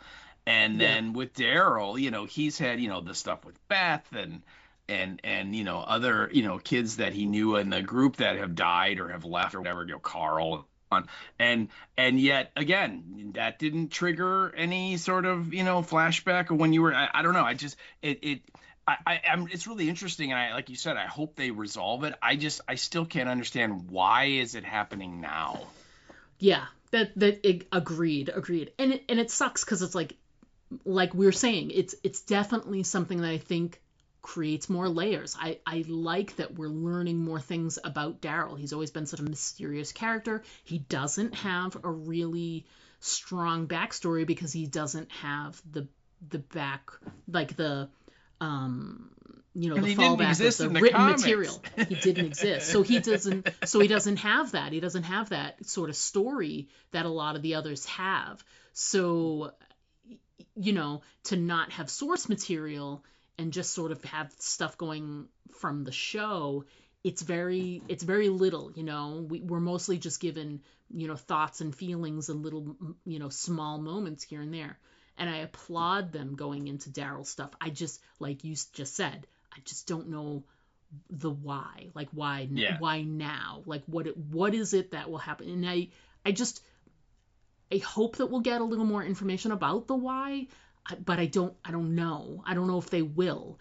And then with Daryl, he's had, the stuff with Beth and other, kids that he knew in the group that have died or have left or whatever, Carl. And yet again, that didn't trigger any sort of, flashback or when you were, I don't know. I just, it's really interesting. And like you said, I hope they resolve it. I still can't understand, why is it happening now? Yeah, agreed. And it sucks, because it's like we were saying, it's definitely something that I think creates more layers. I like that we're learning more things about Daryl. He's always been such a mysterious character. He doesn't have a really strong backstory because he doesn't have the back, like the the fallback of the written material. He didn't exist. So he doesn't have that. He doesn't have that sort of story that a lot of the others have. So, to not have source material and just sort of have stuff going from the show, it's very little. We're mostly just given, thoughts and feelings and little, small moments here and there. And I applaud them going into Daryl stuff. I just, like you just said, I just don't know the why. Like, why now? Like, what is it that will happen? And I hope that we'll get a little more information about the why, but I don't know. I don't know if they will.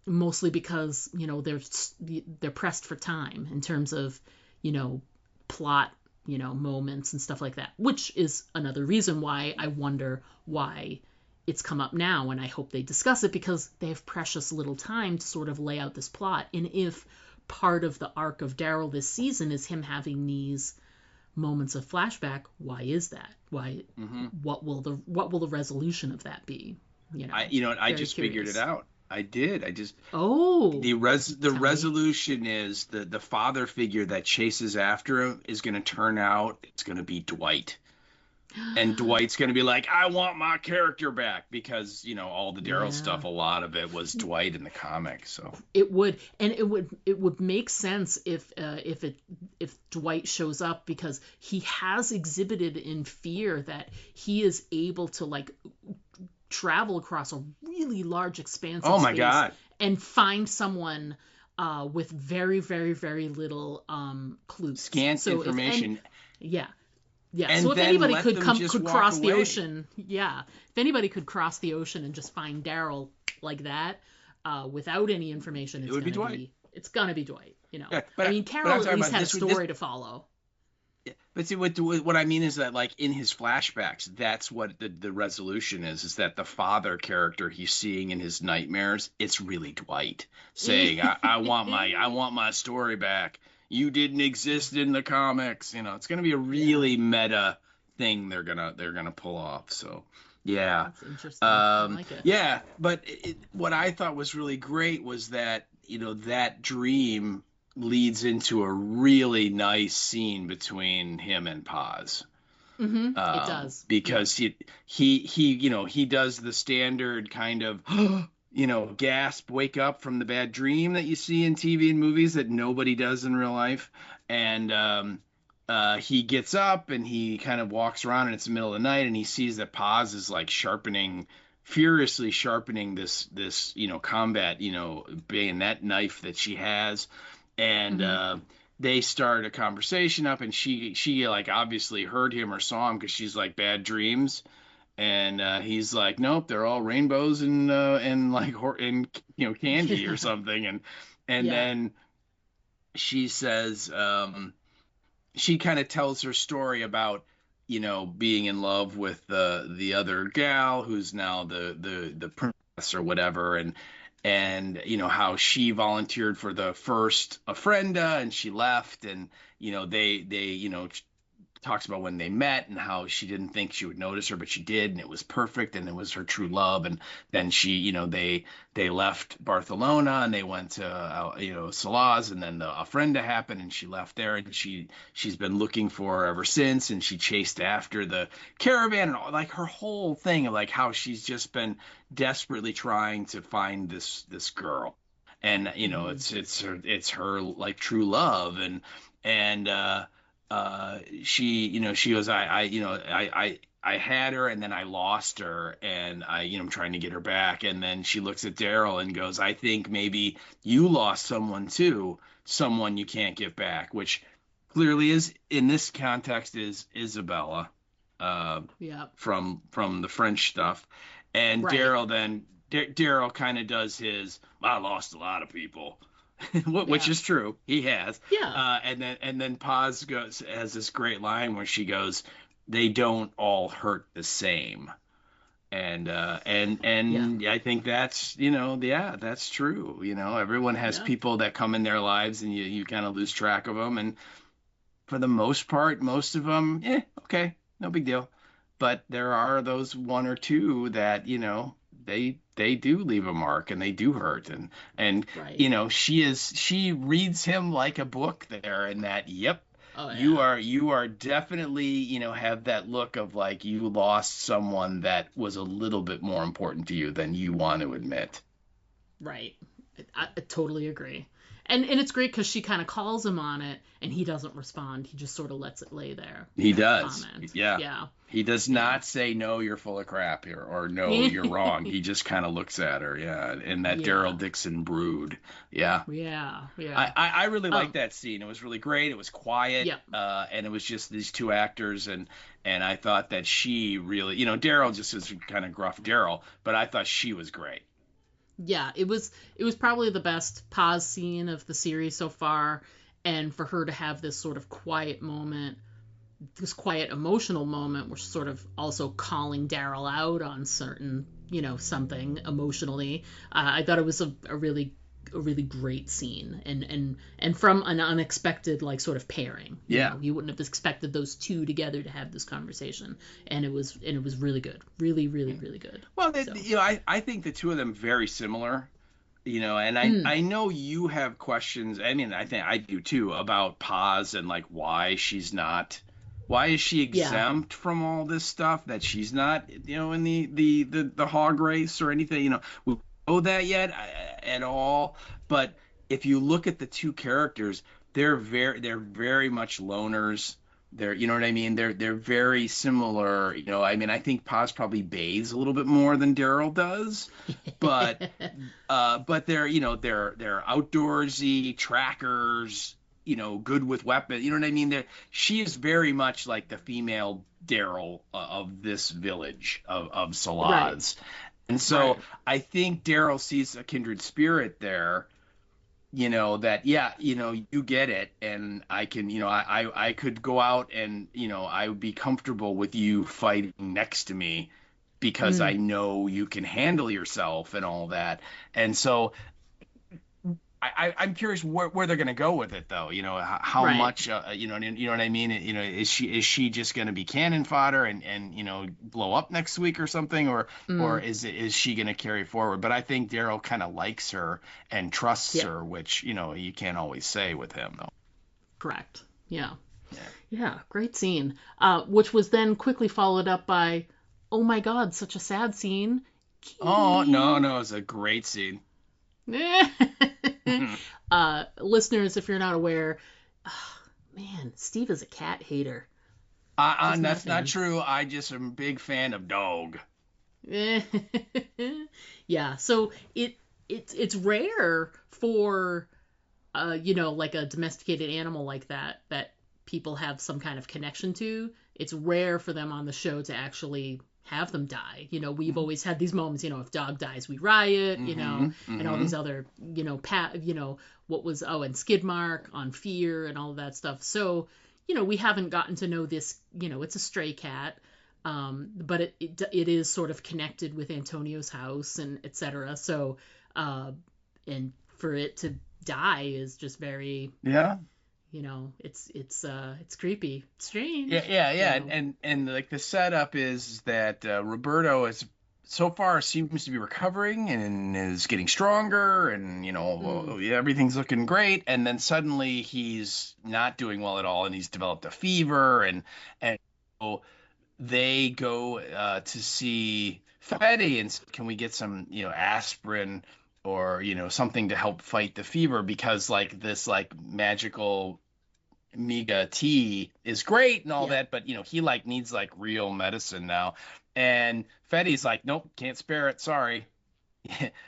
Mostly because, they're pressed for time in terms of, plot, moments and stuff like that, which is another reason why I wonder why it's come up now, and I hope they discuss it, because they have precious little time to sort of lay out this plot. And if part of the arc of Daryl this season is him having these moments of flashback, why is that? Why? What will the resolution of that be? I just figured it out. I did. The resolution is the father figure that chases after him is going to turn out, it's going to be Dwight. And Dwight's going to be like, I want my character back, because, all the Daryl stuff, a lot of it was Dwight in the comic. So it would make sense if Dwight shows up, because he has exhibited in Fear that he is able to, like, travel across a really large expanse of space God. And find someone with very, very, very little clues. Scant information. Yeah. So if anybody could cross the ocean, if anybody could cross the ocean and just find Daryl like that, without any information, it's gonna be Dwight. It's gonna be Dwight. Carol at least had a story to follow. But see, what I mean is that, like, in his flashbacks, that's what the resolution is that the father character he's seeing in his nightmares, it's really Dwight saying, I want my story back. You didn't exist in the comics. You know, it's gonna be a really meta thing they're gonna pull off. So yeah. That's interesting. I like it. Yeah, but what I thought was really great was that, that dream leads into a really nice scene between him and Paz. It does. Because he does the standard kind of gasp, wake up from the bad dream that you see in TV and movies that nobody does in real life. And he gets up and he kind of walks around, and it's the middle of the night, and he sees that Paz is like furiously sharpening this combat bayonet knife that she has. And they start a conversation up, and she like obviously heard him or saw him, because she's like, bad dreams. And he's like, nope, they're all rainbows and like candy or something. And then she says, she kind of tells her story about being in love with the other gal who's now the princess or whatever, and how she volunteered for the first ofrenda and she left, and they talks about when they met and how she didn't think she would notice her, but she did, and it was perfect, and it was her true love. And then she they left Barcelona and they went to Salaz, and then the ofrenda happened and she left there, and she's been looking for her ever since, and she chased after the caravan, and all, like her whole thing of like how she's just been desperately trying to find this girl, and it's her like true love. And she goes, I had her and then I lost her, and I'm trying to get her back. And then she looks at Daryl and goes, I think maybe you lost someone too, someone you can't get back, which clearly is, in this context, is Isabella, from the French stuff. And right. Daryl kind of does his, I lost a lot of people. Which is true, he has. And then Paz has this great line where she goes, they don't all hurt the same. And I think that's that's true. Everyone has people that come in their lives, and you kind of lose track of them, and for the most part, most of them, okay, no big deal. But there are those one or two that they do leave a mark, and they do hurt, and right. She reads him like a book there, and that you are definitely have that look of like you lost someone that was a little bit more important to you than you want to admit. Right. I totally agree. And it's great because she kind of calls him on it, and he doesn't respond. He just sort of lets it lay there. He does. Yeah. He does not say, no, you're full of crap here, or no, you're wrong. He just kind of looks at her. Yeah. And that Daryl Dixon brood. Yeah. Yeah. I really liked that scene. It was really great. It was quiet. And it was just these two actors. And I thought that she really, Daryl just is kind of gruff Daryl, but I thought she was great. Yeah, it was probably the best Paz scene of the series so far, and for her to have this sort of quiet moment, this quiet emotional moment, where she's sort of also calling Daryl out on certain, something emotionally. I thought it was a really great scene, and from an unexpected like sort of pairing. You wouldn't have expected those two together to have this conversation, and it was really good, really good. Well, I think the two of them very similar, and I know you have questions. I mean, I think I do too, about Paz and like why is she exempt from all this stuff, that she's not in the hog race or anything. We know that yet at all, but if you look at the two characters, they're very much loners. They're what I mean, they're very similar. I mean, I think Paz probably bathes a little bit more than Daryl does, but they're they're outdoorsy trackers, good with weapons. You know what I mean? She is very much like the female Daryl of this village of Salaz. Right. And so I think Daryl sees a kindred spirit there, that, yeah, you get it. And I can, I could go out and, I would be comfortable with you fighting next to me because I Mm, know you can handle yourself and all that. And so I'm curious where they're going to go with it, though. How right. much, you know what I mean? Is she just going to be cannon fodder and blow up next week or something, or Mm, is she going to carry forward? But I think Daryl kind of likes her and trusts yeah, her, which you can't always say with him, though. correct. Yeah. Yeah. Yeah, great scene. Which was then quickly followed up by, oh my God, such a sad scene. Oh, no, Kitty. no, it's a great scene. Listeners, if you're not aware, man, Steve is a cat hater. Just not a That's not fan. true. I just am a big fan of dog. Yeah, so it's rare for like a domesticated animal like that people have some kind of connection to. It's rare for them on the show to actually have them die. We've always had these moments, if dog dies, we riot, Mm-hmm. and all Mm-hmm. these other, what was, and Skidmark on Fear and all of that stuff. So, we haven't gotten to know this, it's a stray cat. But it is sort of connected with Antonio's house and etc. So, and for it to die is just very, Yeah. it's creepy, Yeah, strange, yeah, you yeah, know. and like the setup is that Roberto is so far seems to be recovering and is getting stronger, and Mm, everything's looking great, and then suddenly he's not doing well at all, and he's developed a fever, and so they go to see Fetty and can we get some aspirin or something to help fight the fever because like this like magical Miga tea is great and all yeah, that, but he like needs like real medicine now. And Fetty's like, nope, can't spare it. Sorry.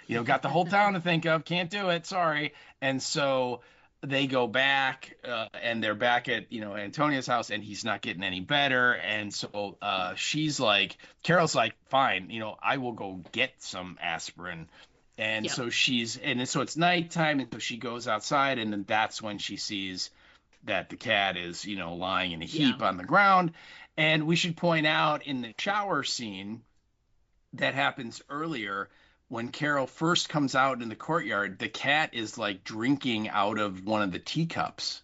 Got the whole town to think of. Can't do it. Sorry. And so they go back and they're back at, Antonia's house and he's not getting any better. And so she's like, Carol's like, fine, I will go get some aspirin. And yeah, so so it's nighttime. And so she goes outside and then that's when she sees that the cat is, lying in a yeah, heap on the ground. And we should point out in the shower scene that happens earlier when Carol first comes out in the courtyard, the cat is like drinking out of one of the teacups.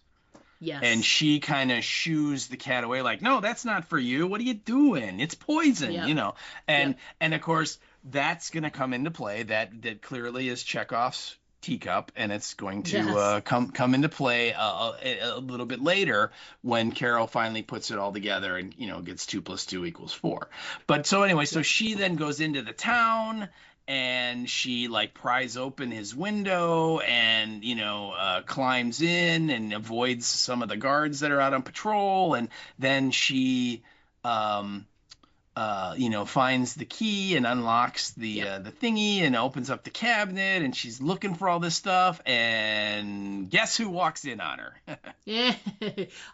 And yes, she kind of shoos the cat away, like, no, that's not for you. What are you doing? It's poison, yep, And yep, of course, that's going to come into play. That clearly is Chekhov's teacup, and it's going to yes, come into play a little bit later when Carol finally puts it all together and gets 2 + 2 = 4. But so anyway, so yep, she then goes into the town and she like pries open his window and climbs in and avoids some of the guards that are out on patrol, and then she um finds the key and unlocks yep. the thingy and opens up the cabinet and she's looking for all this stuff and guess who walks in on her. Yeah,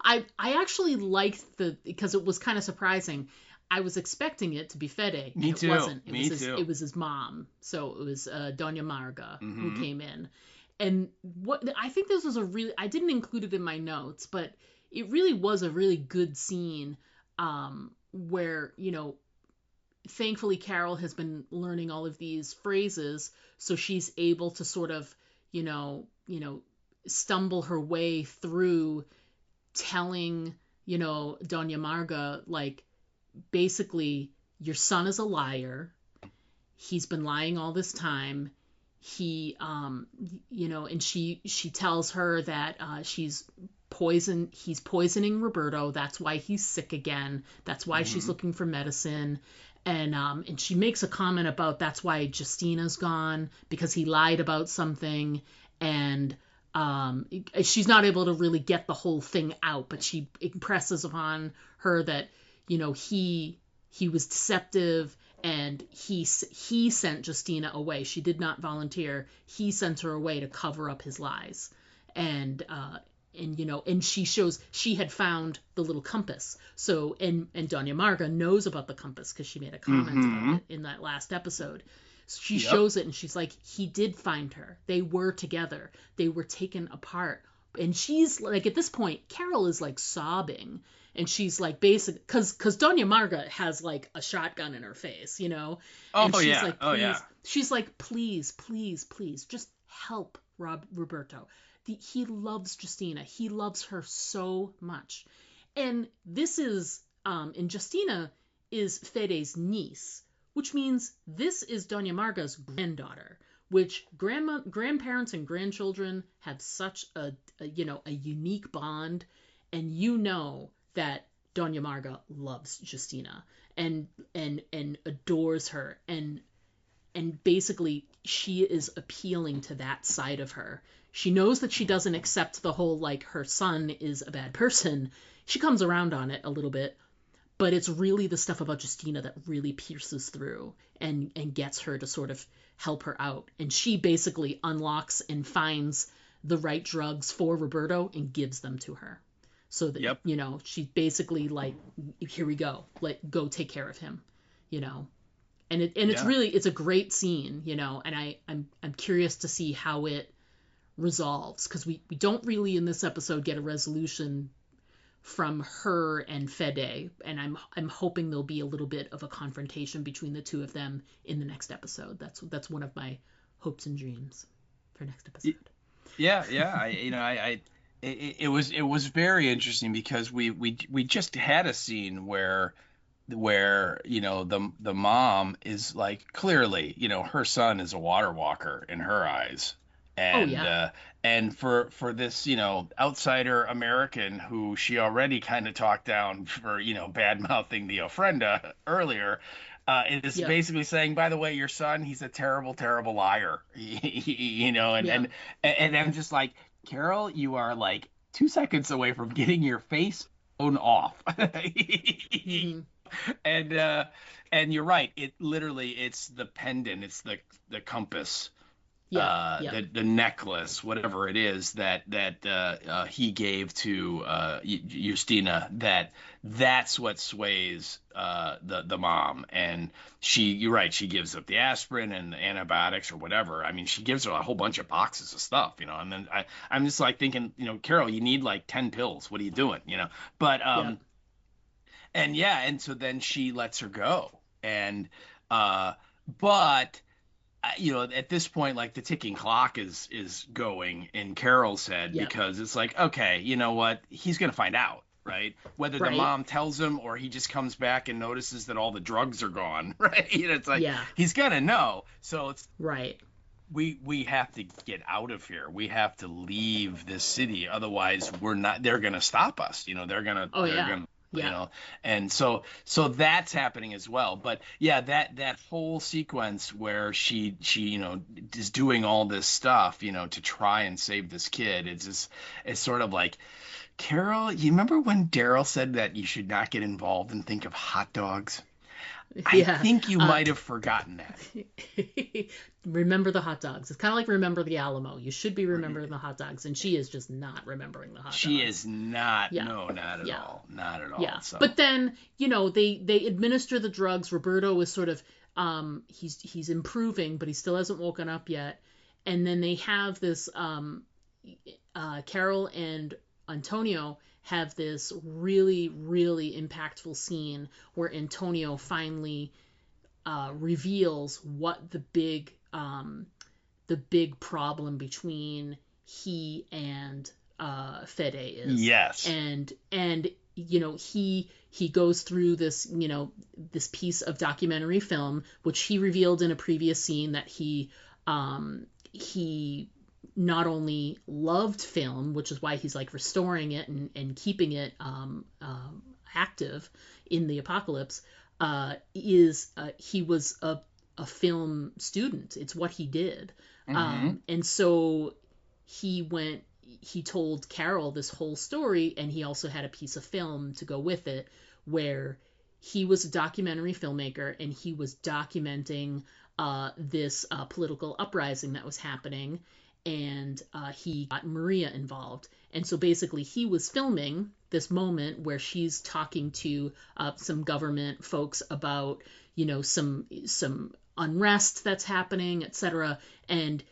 I actually liked because it was kind of surprising. I was expecting it to be Fede, and Me it too. wasn't. Me too. It was his mom. So it was Doña Marga who Hmm. came in. And what I think this was a really, I didn't include it in my notes, but it really was a really good scene, where thankfully Carol has been learning all of these phrases, so she's able to sort of you know you know stumble her way through telling Doña Marga, like, basically, your son is a liar. He's been lying all this time. And she tells her that he's poisoning Roberto. That's why he's sick again. That's why she's Hmm. looking for medicine. And she makes a comment about that's why Justina's gone, because he lied about something. And she's not able to really get the whole thing out, but she impresses upon her that he was deceptive, and he sent Justina away. She did not volunteer. He sent her away to cover up his lies. And she shows she had found the little compass. So and Doña Marga knows about the compass because she made a comment about Hmm. it in that last episode. She shows it and she's like, he did find her. They were together. They were taken apart. And she's like, at this point, Carol is like sobbing. And she's like, basic, because Doña Marga has like a shotgun in her face, you know? And she's like, please, she's like, please, please, please, just help Roberto. He loves Justina. He loves her so much. And this is, and Justina is Fede's niece, which means this is Doña Marga's granddaughter, which grandparents and grandchildren have such a unique bond. And you know that Doña Marga loves Justina and adores her. And basically she is appealing to that side of her. She knows that she doesn't accept the whole, like, her son is a bad person. She comes around on it a little bit, but it's really the stuff about Justina that really pierces through and gets her to sort of help her out. And she basically unlocks and finds the right drugs for Roberto and gives them to her. So that, you know, she's basically like, here we go, like, go take care of him, you know. And it's really, it's a great scene, you know, and I'm curious to see how it resolves, because we don't really in this episode get a resolution from her and Fede, and I'm hoping there'll be a little bit of a confrontation between the two of them in the next episode. That's one of my hopes and dreams for next episode. It was very interesting because we just had a scene where you know the mom is like, clearly, you know, her son is a water walker in her eyes. And and for this, you know, outsider American who she already kind of talked down for, you know, bad mouthing the ofrenda earlier, it is basically saying, by the way, your son, he's a terrible, terrible liar, you know, and I'm just like, Carol, you are like 2 seconds away from getting your face blown off. Mm-hmm. And you're right. It literally, it's the pendant, it's the compass, the necklace, whatever it is that he gave to Justina. That's what sways the mom. And you're right. She gives up the aspirin and the antibiotics or whatever. I mean, she gives her a whole bunch of boxes of stuff, you know. And then I'm just like thinking, you know, Carol, you need like 10 pills. What are you doing, you know? But and so then she lets her go, and but you know, at this point, like, the ticking clock is going in Carol's head, because it's like, okay, you know what, he's gonna find out, right? Whether the mom tells him or he just comes back and notices that all the drugs are gone, right? You know, it's like, he's gonna know. So it's we have to get out of here. We have to leave this city, otherwise they're gonna stop us, you know. They're gonna you know, and so that's happening as well. But that whole sequence where she you know is doing all this stuff, you know, to try and save this kid, it's sort of like, Carol, you remember when Daryl said that you should not get involved and think of hot dogs? I think you might have forgotten that. Remember the hot dogs. It's kind of like Remember the Alamo. You should be remembering the hot dogs, and she is just not remembering the hot dogs. She is not. No, not at all. Not at all. Yeah. So. But then, you know, they administer the drugs. Roberto is sort of he's improving, but he still hasn't woken up yet. And then they have this Carol and Antonio have this really, really impactful scene where Antonio finally reveals what the big problem between he and Fede is. Yes. And you know, he goes through this, you know, this piece of documentary film, which he revealed in a previous scene that he not only loved film, which is why he's like restoring it and keeping it active in the apocalypse, he was a film student. It's what he did. Mm-hmm. And so he told Carol this whole story, and he also had a piece of film to go with it where he was a documentary filmmaker and he was documenting this political uprising that was happening. And he got Maria involved. And so basically he was filming this moment where she's talking to some government folks about, some unrest that's happening, etc. And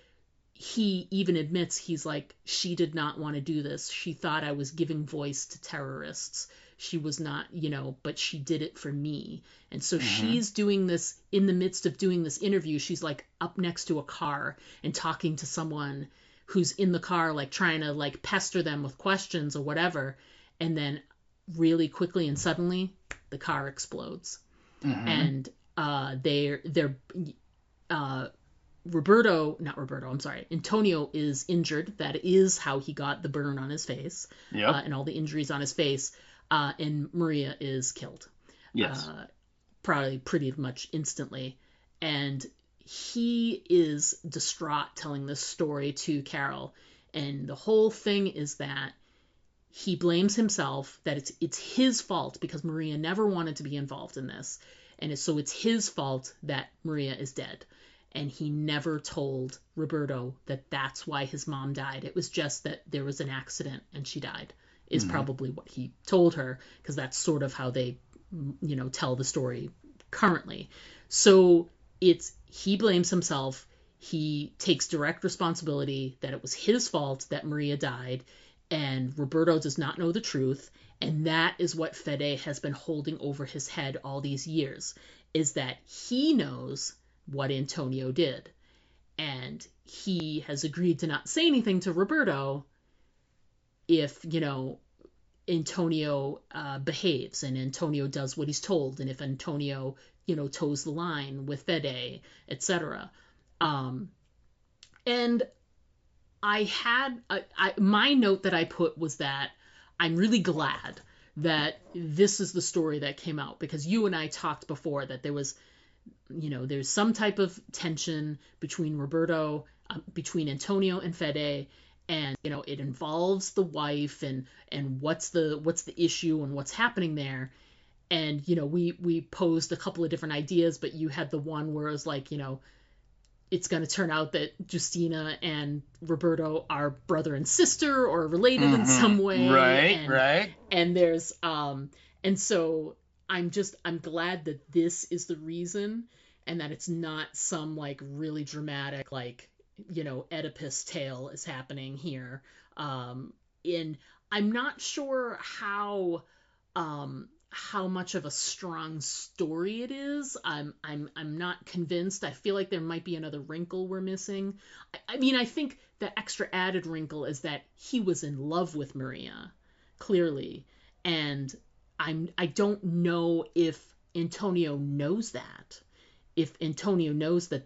he even admits, he's like, she did not want to do this. She thought I was giving voice to terrorists. She was not, but she did it for me. And so she's doing this in the midst of doing this interview. She's like up next to a car and talking to someone who's in the car, like trying to like pester them with questions or whatever. And then really quickly and suddenly the car explodes. And Antonio is injured. That is how he got the burn on his face, and all the injuries on his face. And Maria is killed. Yes. Probably pretty much instantly. And he is distraught telling this story to Carol. And the whole thing is that he blames himself, that it's his fault because Maria never wanted to be involved in this. And so it's his fault that Maria is dead. And he never told Roberto that that's why his mom died. It was just that there was an accident and she died, is probably what he told her, because that's sort of how they, tell the story currently. So he blames himself. He takes direct responsibility that it was his fault that Maria died, and Roberto does not know the truth. And that is what Fede has been holding over his head all these years, is that he knows what Antonio did. And he has agreed to not say anything to Roberto if, Antonio behaves and Antonio does what he's told, and if Antonio, toes the line with Fede, etc. And my note that I put was that I'm really glad that this is the story that came out, because you and I talked before that there was, there's some type of tension between between Antonio and Fede, and it involves the wife and what's the issue and what's happening there. And we posed a couple of different ideas, but you had the one where it was like, it's going to turn out that Justina and Roberto are brother and sister or related in some way. Right. And there's and so I'm glad that this is the reason, and that it's not some like really dramatic, like, Oedipus tale is happening here. And I'm not sure how much of a strong story it is. I'm not convinced. I feel like there might be another wrinkle we're missing. I mean, I think the extra added wrinkle is that he was in love with Maria, clearly. And I don't know if Antonio knows that. If Antonio knows that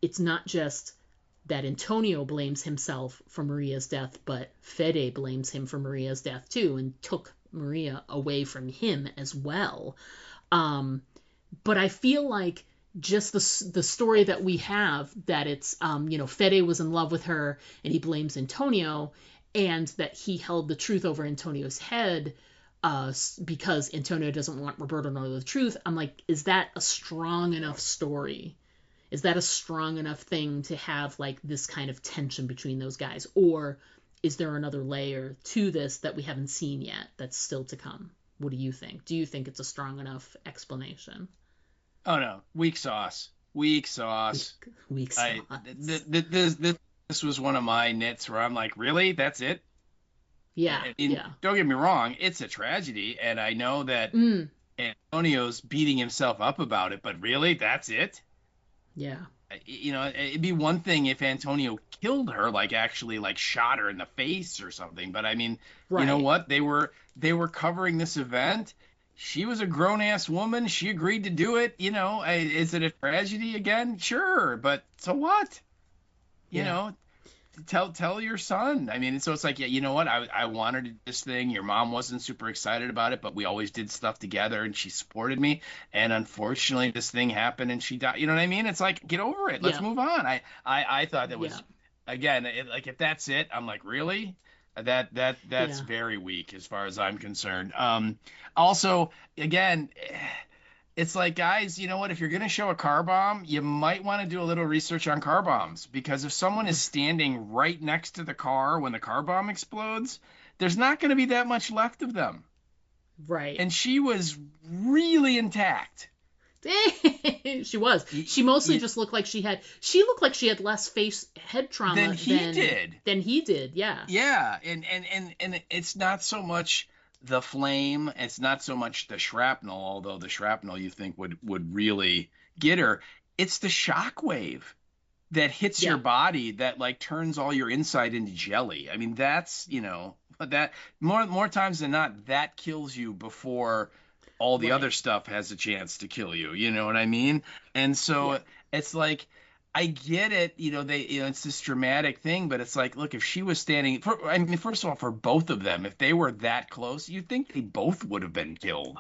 it's not just that Antonio blames himself for Maria's death, but Fede blames him for Maria's death too, and took Maria away from him as well. But I feel like just the story that we have, that it's, Fede was in love with her and he blames Antonio, and that he held the truth over Antonio's head because Antonio doesn't want Roberto to know the truth. I'm like, is that a strong enough story? Is that a strong enough thing to have like this kind of tension between those guys? Or is there another layer to this that we haven't seen yet that's still to come? What do you think? Do you think it's a strong enough explanation? Oh no, weak sauce. Weak sauce. This was one of my nits where I'm like, really? That's it? Yeah. Don't get me wrong, it's a tragedy, and I know that Antonio's beating himself up about it, but really, that's it? Yeah. It'd be one thing if Antonio killed her, like actually like shot her in the face or something. But I mean, right. You know what? They were covering this event. She was a grown ass woman. She agreed to do it. Is it a tragedy again? Sure. But so what? You know, tell your son. I mean, so it's like, yeah, you know what? I wanted this thing. Your mom wasn't super excited about it, but we always did stuff together and she supported me. And unfortunately this thing happened and she died. You know what I mean? It's like, get over it. Let's move on. I thought that was, again, like, if that's it, I'm like, really? That's very weak as far as I'm concerned. Also, again, it's like, guys, you know what? If you're going to show a car bomb, you might want to do a little research on car bombs, because if someone is standing right next to the car when the car bomb explodes, there's not going to be that much left of them. Right. And she was really intact. She was. She mostly just looked like she had less head trauma than he did. Than he did, yeah. Yeah, and it's not so much the flame, it's not so much the shrapnel, although the shrapnel you think would really get her. It's the shockwave that hits your body that like turns all your inside into jelly. I mean, that's, that more times than not, that kills you before all the other stuff has a chance to kill you. You know what I mean? And so it's like, I get it. It's this dramatic thing, but it's like, look, if she was standing, first of all, for both of them, if they were that close, you'd think they both would have been killed.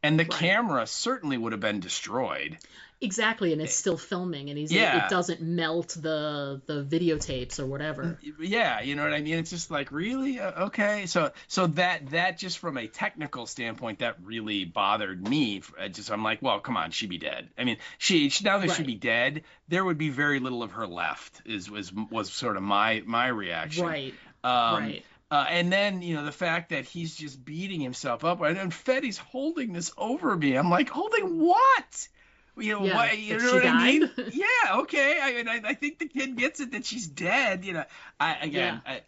And the camera certainly would have been destroyed. Exactly, and it's still filming, and it doesn't melt the videotapes or whatever. Yeah, you know what I mean? It's just like, really? Okay. So that just from a technical standpoint, that really bothered me. I'm like, well, come on, she'd be dead. I mean, she now that she'd be dead, there would be very little of her left. Was sort of my reaction. Right. Right. And then, the fact that he's just beating himself up, and then Fetty's holding this over me. I'm like, holding what? What? You know what I mean? Yeah, okay. I mean, I think the kid gets it that she's dead. I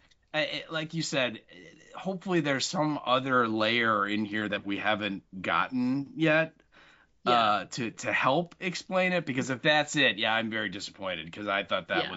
like you said, hopefully there's some other layer in here that we haven't gotten yet to help explain it. Because if that's it, I'm very disappointed, because I thought that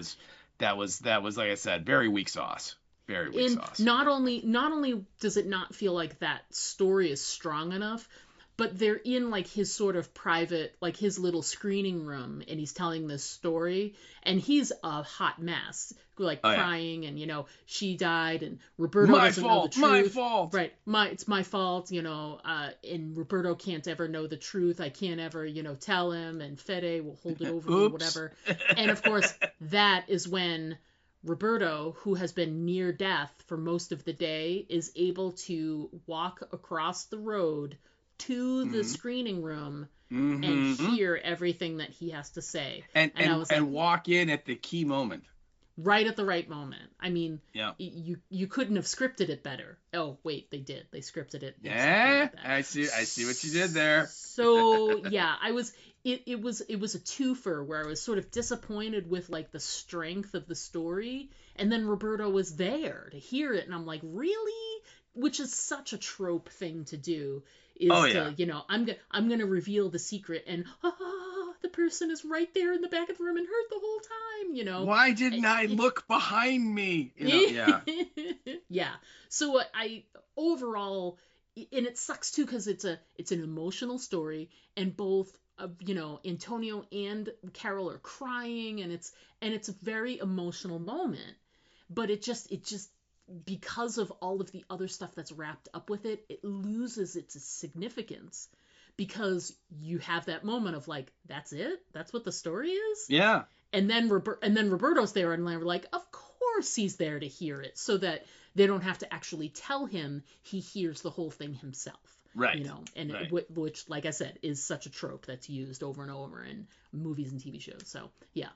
was like I said, very weak sauce. Very weak sauce. Not only does it not feel like that story is strong enough, but they're in like his sort of private, like his little screening room, and he's telling this story, and he's a hot mess, like crying, and she died, and Roberto doesn't know the truth. My fault. Right. It's my fault. And Roberto can't ever know the truth. I can't ever, tell him, and Fede will hold it over me, whatever. And of course, that is when Roberto, who has been near death for most of the day, is able to walk across the road to the screening room and hear everything that he has to say. And walk in at the key moment. Right at the right moment. I mean, you couldn't have scripted it better. Oh, wait, they did. They scripted it. Yeah, I see what you did there. So, it was a twofer where I was sort of disappointed with like the strength of the story, and then Roberto was there to hear it, and I'm like, really? Which is such a trope thing to do. I'm gonna reveal the secret, and the person is right there in the back of the room and hurt the whole time. Why didn't I look behind me? Yeah. So I overall, and it sucks too, because it's an emotional story, and both Antonio and Carol are crying, and it's a very emotional moment, but it just because of all of the other stuff that's wrapped up with it, it loses its significance, because you have that moment of like, that's it? That's what the story is? Yeah. And then Roberto's there, and we're like, of course he's there to hear it, so that they don't have to actually tell him. He hears the whole thing himself. Right. Which, like I said, is such a trope that's used over and over in movies and TV shows. So, yeah.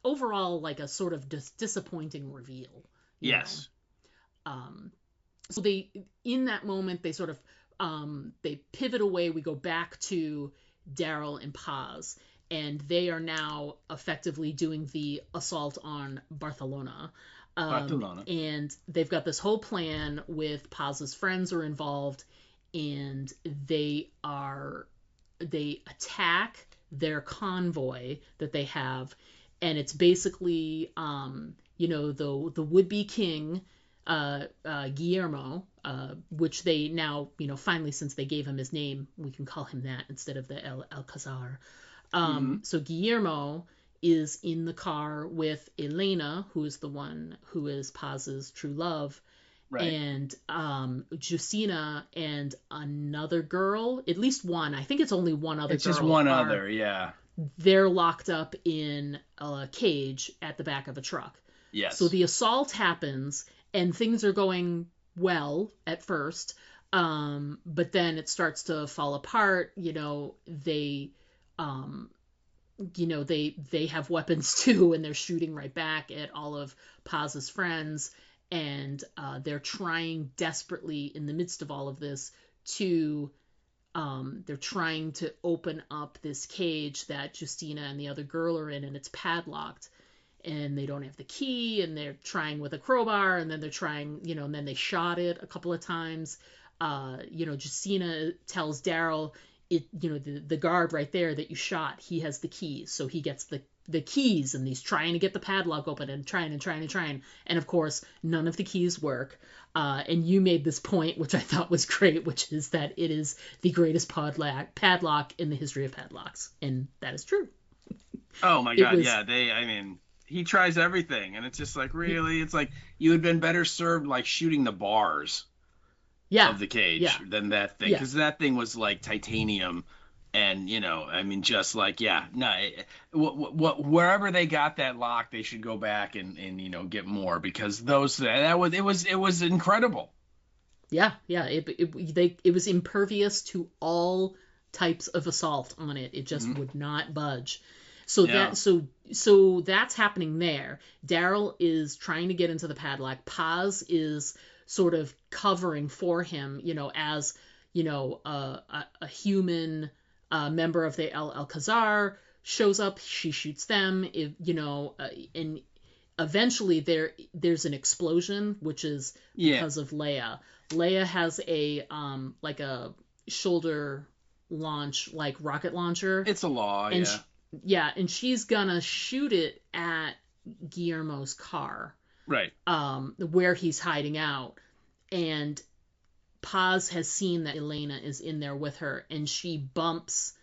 Overall, like a sort of disappointing reveal. Yes. So in that moment, they sort of, they pivot away. We go back to Daryl and Paz, and they are now effectively doing the assault on Barcelona. And they've got this whole plan with Paz's friends are involved, and they attack their convoy that they have, and it's basically, the would-be king, Guillermo, which they now, finally, since they gave him his name, we can call him that instead of the El Alcazar. So Guillermo is in the car with Elena, who is the one who is Paz's true love, right, and Justina and another girl, at least one. I think it's only one other girl. It's just one other, yeah. They're locked up in a cage at the back of a truck. Yes. So the assault happens, and things are going well at first, but then it starts to fall apart. They have weapons too, and they're shooting right back at all of Paz's friends, and they're trying desperately in the midst of all of this to they're trying to open up this cage that Justina and the other girl are in, and it's padlocked, and they don't have the key, and they're trying with a crowbar, and then they're trying, and then they shot it a couple of times. Justina tells Daryl, the guard right there that you shot, he has the keys, so he gets the keys, and he's trying to get the padlock open and trying, and of course none of the keys work. And you made this point, which I thought was great, which is that it is the greatest padlock in the history of padlocks, and that is true. Oh my God, yeah. He tries everything, and it's just like, really, it's like you had been better served like shooting the bars of the cage than that thing, because that thing was like titanium. And just like, wherever they got that lock, they should go back and get more, because it was incredible. It was impervious to all types of assault on it. It just would not budge. So that's happening there. Daryl is trying to get into the padlock. Paz is sort of covering for him, as a human member of the El Alcazar shows up. She shoots them, and eventually there's an explosion, which is because of Leia. Leia has a shoulder launch, like rocket launcher. It's a law, and and she's gonna shoot it at Guillermo's car, right? Where he's hiding out, and Paz has seen that Elena is in there with her, and she bumps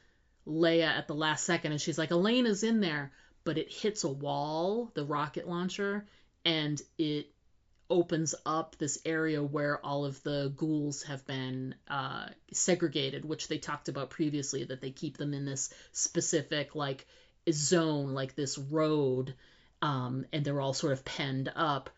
Leia at the last second, and she's like, Elena's in there, but it hits a wall, the rocket launcher, and it opens up this area where all of the ghouls have been segregated, which they talked about previously, that they keep them in this specific like zone, like this road, and they're all sort of penned up,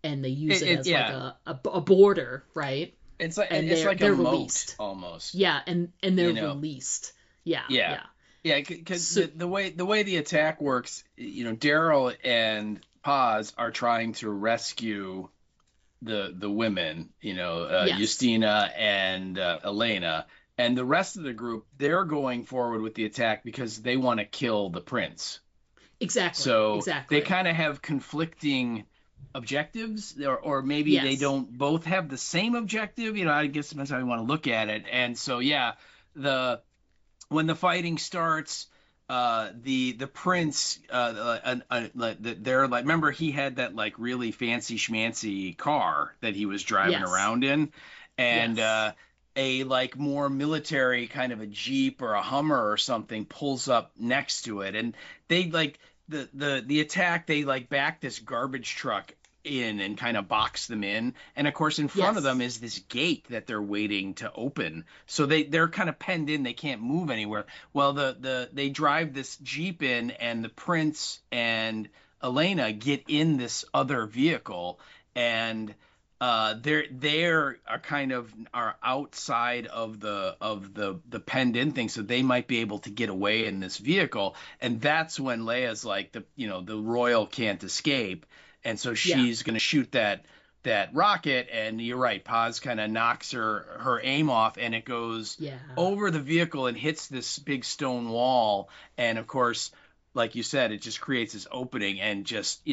and they use it as like a border, right? It's like a moat released. Almost. Yeah, and they're released. Yeah. Because the way the attack works, Daryl and Paz are trying to rescue the women, Justina and Elena, and the rest of the group, they're going forward with the attack because they want to kill the prince. Exactly. So they kind of have conflicting objectives, or maybe they don't both have the same objective. I guess depends how you want to look at it. And so when the fighting starts, the prince, they're like, remember he had that like really fancy schmancy car that he was driving around in, and a like more military kind of a Jeep or a Hummer or something pulls up next to it, and they like the attack, they like back this garbage truck in and kind of box them in, and of course in front of them is this gate that they're waiting to open, so they're kind of penned in, they can't move anywhere. Well, they drive this Jeep in, and the prince and Elena get in this other vehicle, and they're are outside of the penned in thing, so they might be able to get away in this vehicle, and that's when Leia's like, the royal can't escape. And so she's going to shoot that rocket, and you're right, Paz kind of knocks her aim off, and it goes over the vehicle and hits this big stone wall. And of course, like you said, it just creates this opening, and just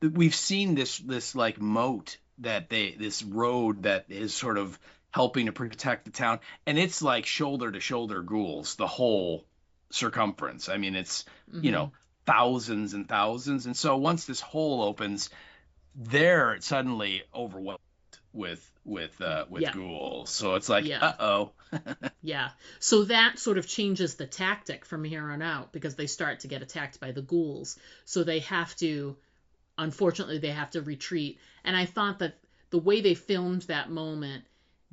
we've seen this like moat this road that is sort of helping to protect the town, and it's like shoulder to shoulder ghouls the whole circumference. I mean, it's thousands and thousands, and so once this hole opens, they're suddenly overwhelmed with ghouls. So it's like, uh-oh. So that sort of changes the tactic from here on out, because they start to get attacked by the ghouls, so unfortunately they have to retreat. And I thought that the way they filmed that moment,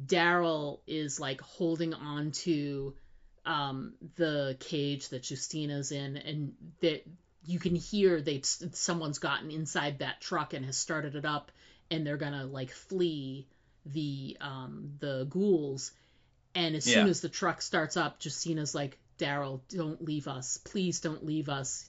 Daryl is like holding on to the cage that Justina's in, and that you can hear someone's gotten inside that truck and has started it up, and they're gonna like flee the ghouls. And as soon as the truck starts up, Justina's like, Daryl, don't leave us, please don't leave us,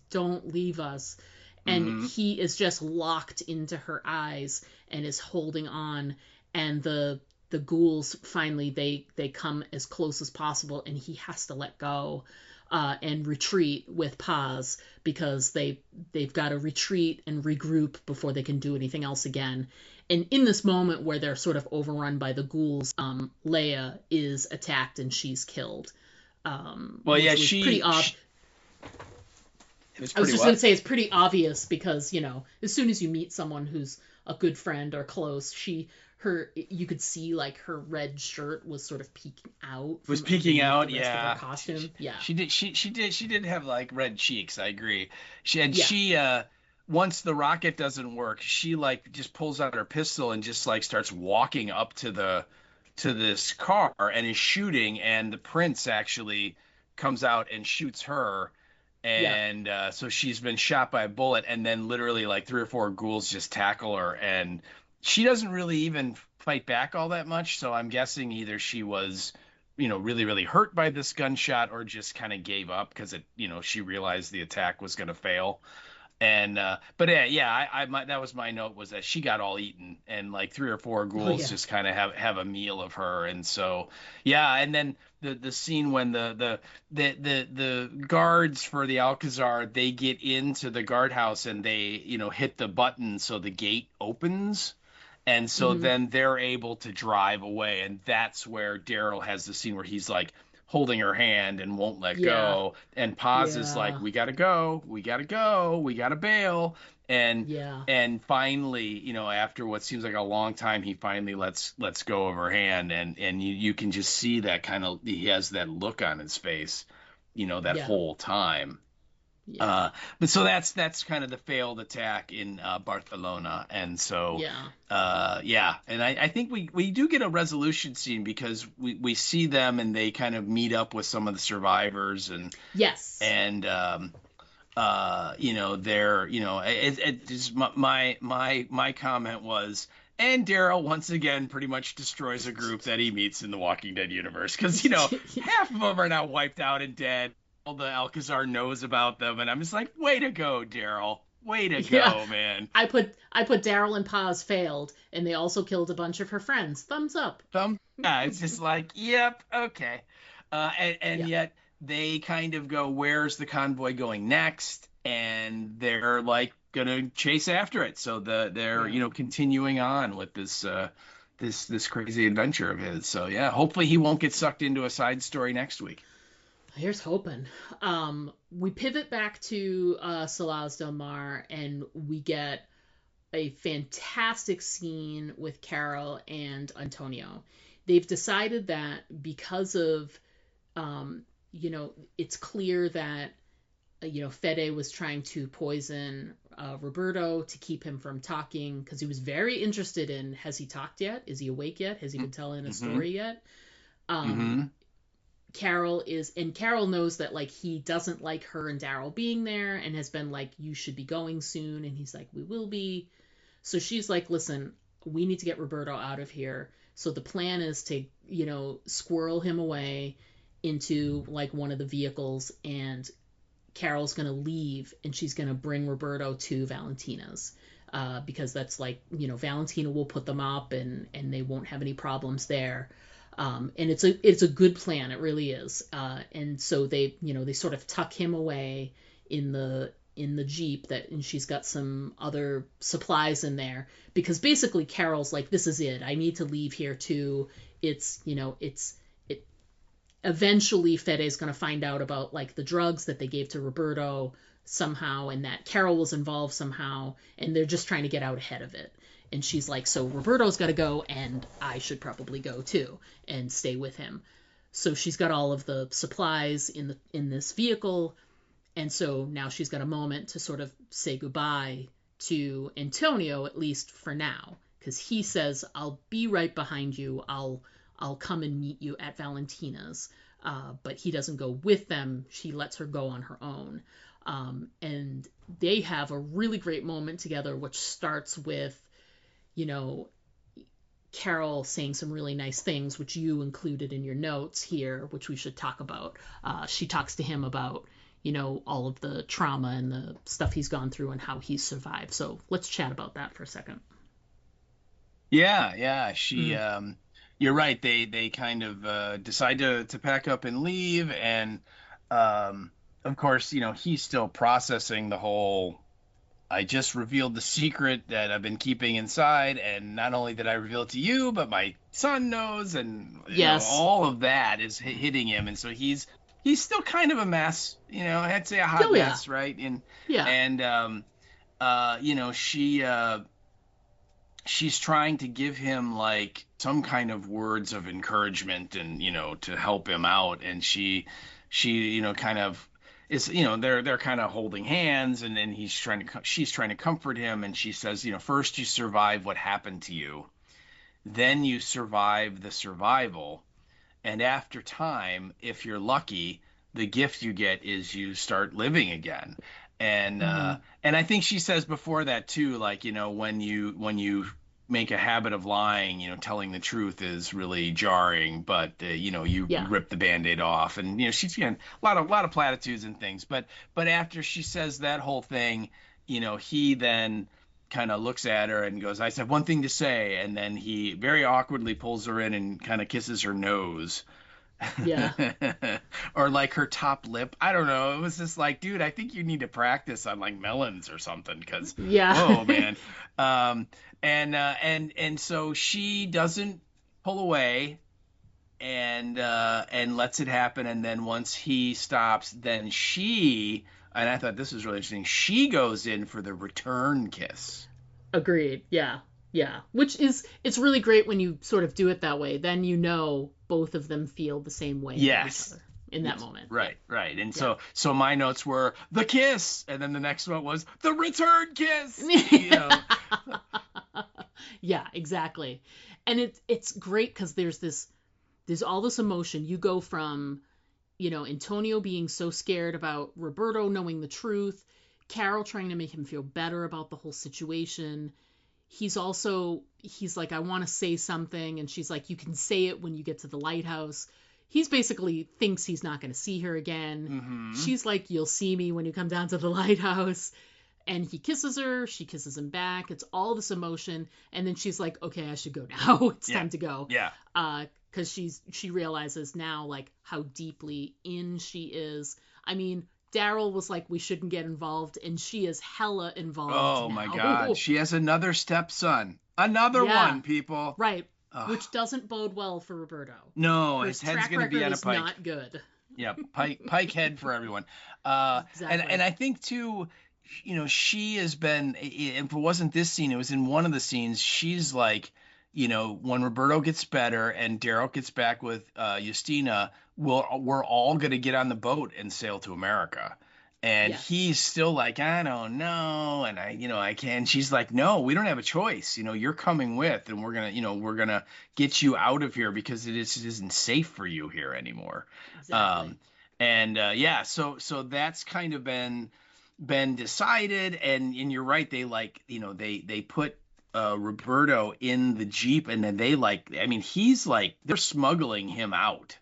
and he is just locked into her eyes and is holding on, and the ghouls finally they come as close as possible, and he has to let go and retreat with Paz, because they've got to retreat and regroup before they can do anything else again. And in this moment where they're sort of overrun by the ghouls, Leia is attacked and she's killed. Well, yeah, pretty odd. It was I was pretty just going to say it's pretty obvious because, as soon as you meet someone who's a good friend or close, you could see like her red shirt was sort of peeking out. Was peeking out, the rest yeah. of her costume. Yeah. She did have like red cheeks, I agree. She once the rocket doesn't work, she like just pulls out her pistol and just like starts walking up to this car and is shooting, and the prince actually comes out and shoots her. And so she's been shot by a bullet, and then literally like 3 or 4 ghouls just tackle her, and she doesn't really even fight back all that much. So I'm guessing either she was, really, really hurt by this gunshot, or just kind of gave up because she realized the attack was going to fail. And but that was my note, was that she got all eaten, and like 3 or 4 ghouls just kind of have a meal of her. And so and then the scene when the guards for the Alcazar, they get into the guardhouse and they hit the button so the gate opens, and so then they're able to drive away, and that's where Daryl has the scene where he's like holding her hand and won't let go, and Paz is like, we gotta go, we gotta bail, and finally, after what seems like a long time, he finally lets go of her hand, and you can just see that he has that look on his face, that whole time. But so that's kind of the failed attack in Barcelona, and so and I think we do get a resolution scene, because we see them and they kind of meet up with some of the survivors, and they're it just my comment was, and Daryl once again pretty much destroys a group that he meets in the Walking Dead universe, because half of them are now wiped out and dead. The Alcazar knows about them, and I'm just like, way to go, Daryl. Way to go, man. I put Daryl and Paz failed, and they also killed a bunch of her friends. Thumbs up. It's just like, yep, okay. Yet they kind of go, where's the convoy going next? And they're like gonna chase after it. So they're continuing on with this this crazy adventure of his. So hopefully he won't get sucked into a side story next week. Here's hoping. We pivot back to Salaz Del Mar, and we get a fantastic scene with Carol and Antonio. They've decided that because of, it's clear that, Fede was trying to poison Roberto to keep him from talking, because he was very interested in, has he talked yet? Is he awake yet? Has he been telling a story yet? Carol knows that like he doesn't like her and Daryl being there, and has been like, you should be going soon, and he's like, we will be. So she's like, listen, we need to get Roberto out of here. So the plan is to squirrel him away into like one of the vehicles, and Carol's gonna leave, and she's gonna bring Roberto to Valentina's, because that's like, Valentina will put them up, and they won't have any problems there. And it's a good plan. It really is. And so they sort of tuck him away in the Jeep, and she's got some other supplies in there, because basically Carol's like, this is it. I need to leave here too. Eventually Fede's going to find out about like the drugs that they gave to Roberto somehow, and that Carol was involved somehow, and they're just trying to get out ahead of it. And she's like, so Roberto's got to go, and I should probably go too and stay with him. So she's got all of the supplies in this vehicle, and so now she's got a moment to sort of say goodbye to Antonio, at least for now, because he says, I'll be right behind you. I'll come and meet you at Valentina's. But he doesn't go with them. She lets her go on her own. And they have a really great moment together, which starts with, Carol saying some really nice things, which you included in your notes here, which we should talk about. She talks to him about, all of the trauma and the stuff he's gone through and how he's survived. So let's chat about that for a second. Yeah. She, Mm. you're right. They kind of decide to pack up and leave, and of course, he's still processing the whole. I just revealed the secret that I've been keeping inside, and not only did I reveal it to you, but my son knows, and Yes. all of that is hitting him, and so he's still kind of a mess. I'd say a hot Oh, yeah. mess, right? Yeah. And she's trying to give him like some kind of words of encouragement and to help him out, and she kind of is they're kind of holding hands, and then she's trying to comfort him, and she says, first you survive what happened to you, then you survive the survival, and after time, if you're lucky, the gift you get is you start living again. And Mhm. and I think she says before that too, like, when you make a habit of lying, telling the truth is really jarring, but you Yeah. rip the Band-Aid off, and she's getting a lot of platitudes and things, but after she says that whole thing, he then kind of looks at her and goes, I just have one thing to say, and then he very awkwardly pulls her in and kind of kisses her nose. Yeah. Or like her top lip. I don't know. It was just like, dude, I think you need to practice on like melons or something, because Yeah. whoa, man. And so she doesn't pull away, and lets it happen. And then once he stops, then and I thought this was really interesting, she goes in for the return kiss. Agreed. Yeah. Yeah. Which it's really great when you sort of do it that way. Then both of them feel the same way about each Yes. other in that moment. Right. And Yeah. so my notes were the kiss, and then the next one was the return kiss. Yeah, exactly. And it's great because there's all this emotion. You go from, Antonio being so scared about Roberto knowing the truth, Carol trying to make him feel better about the whole situation. He's like, I want to say something, and she's like, you can say it when you get to the lighthouse. He's basically thinks he's not going to see her again. Mm-hmm. She's like, you'll see me when you come down to the lighthouse. And he kisses her, she kisses him back. It's all this emotion, and then she's like, okay, I should go now. It's time to go. Yeah. Because she realizes now like how deeply in she is. I mean, Daryl was like, we shouldn't get involved, and she is hella involved. Oh now. my God. She has another stepson. Another one, people. Right. Ugh. Which doesn't bode well for Roberto. No, Her his head's track going to be on a record is pike. not good. Yeah, pike head for everyone. Exactly. And I think too, she has been, if it wasn't this scene, it was in one of the scenes, she's like, when Roberto gets better and Daryl gets back with Justina, we're all going to get on the boat and sail to America. And Yes. he's still like, I don't know. And I can. She's like, no, we don't have a choice. You're coming with, and we're going to get you out of here because it isn't safe for you here anymore. Exactly. So that's kind of been decided, and you're right, they they put Roberto in the Jeep, and then he's like, they're smuggling him out.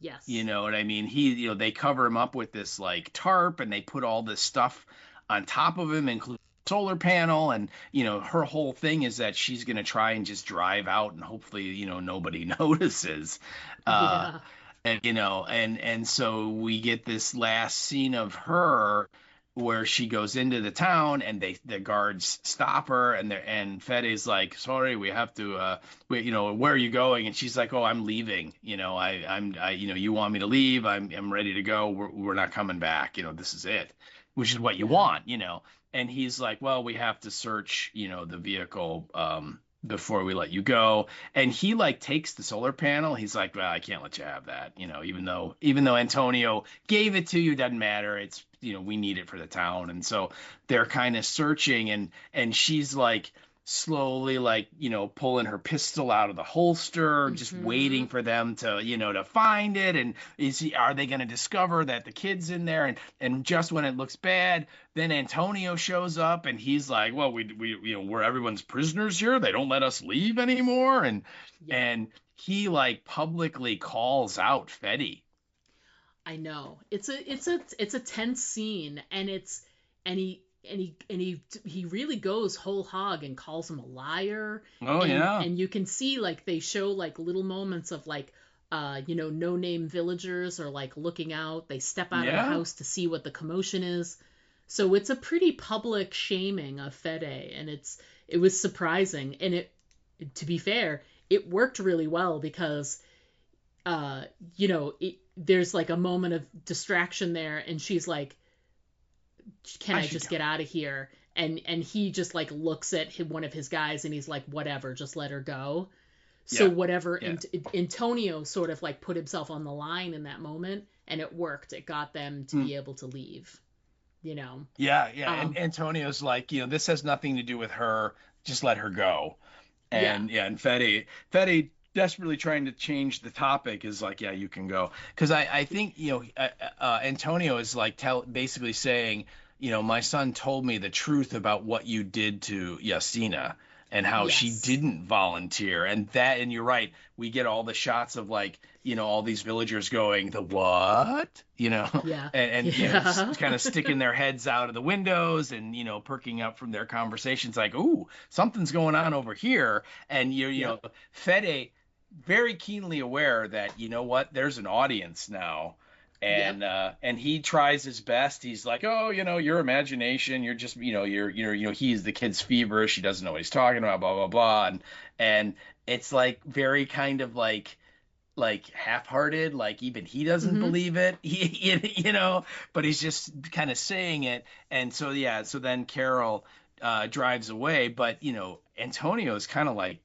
Yes. You know what I mean? They cover him up with this like tarp, and they put all this stuff on top of him, including solar panel, and her whole thing is that she's going to try and just drive out, and hopefully nobody notices. Yeah. And so we get this last scene of her where she goes into the town, and the guards stop her, and Fede's like, sorry, we have to where are you going? And she's like, oh, I'm leaving. You want me to leave, I'm ready to go, we're not coming back, this is it, which is what you want. And he's like, well, we have to search the vehicle before we let you go. And he like takes the solar panel. He's like, well, I can't let you have that. Even though Antonio gave it to you, doesn't matter. It's, we need it for the town. And so they're kind of searching, and she's like slowly like, pulling her pistol out of the holster, just waiting for them to, to find it. And are they going to discover that the kid's in there? And just when it looks bad, then Antonio shows up, and he's like, well, we're everyone's prisoners here. They don't let us leave anymore. And he like publicly calls out Fede. I know. It's a tense scene, and he really goes whole hog and calls him a liar. Oh, yeah. And you can see, like, they show like little moments of like no name villagers are like looking out. They step out of the Yeah. house to see what the commotion is. So it's a pretty public shaming of Fede, and it was surprising. And to be fair, it worked really well because there's like a moment of distraction there, and she's like, can I just get out of here? And he just like looks at one of his guys, and he's like, whatever, just let her go. So whatever, Antonio sort of like put himself on the line in that moment, and it worked. It got them to be able to leave, Yeah. And Antonio's like, this has nothing to do with her. Just let her go. And and Fede desperately trying to change the topic is like, yeah, you can go. Because I think, Antonio is like basically saying, my son told me the truth about what you did to Yasina and how she didn't volunteer. And you're right, we get all the shots of like, all these villagers going, the what? And kind of sticking their heads out of the windows and, perking up from their conversations like, ooh, something's going on over here. And Fede very keenly aware that, there's an audience now. And he tries his best. He's like, oh, your imagination, you're just, he's the kid's feverish. He doesn't know what he's talking about, blah, blah, blah. And it's like very kind of like half-hearted, like even he doesn't believe it, but he's just kind of saying it. And so, so then Carol drives away, but, Antonio is kind of like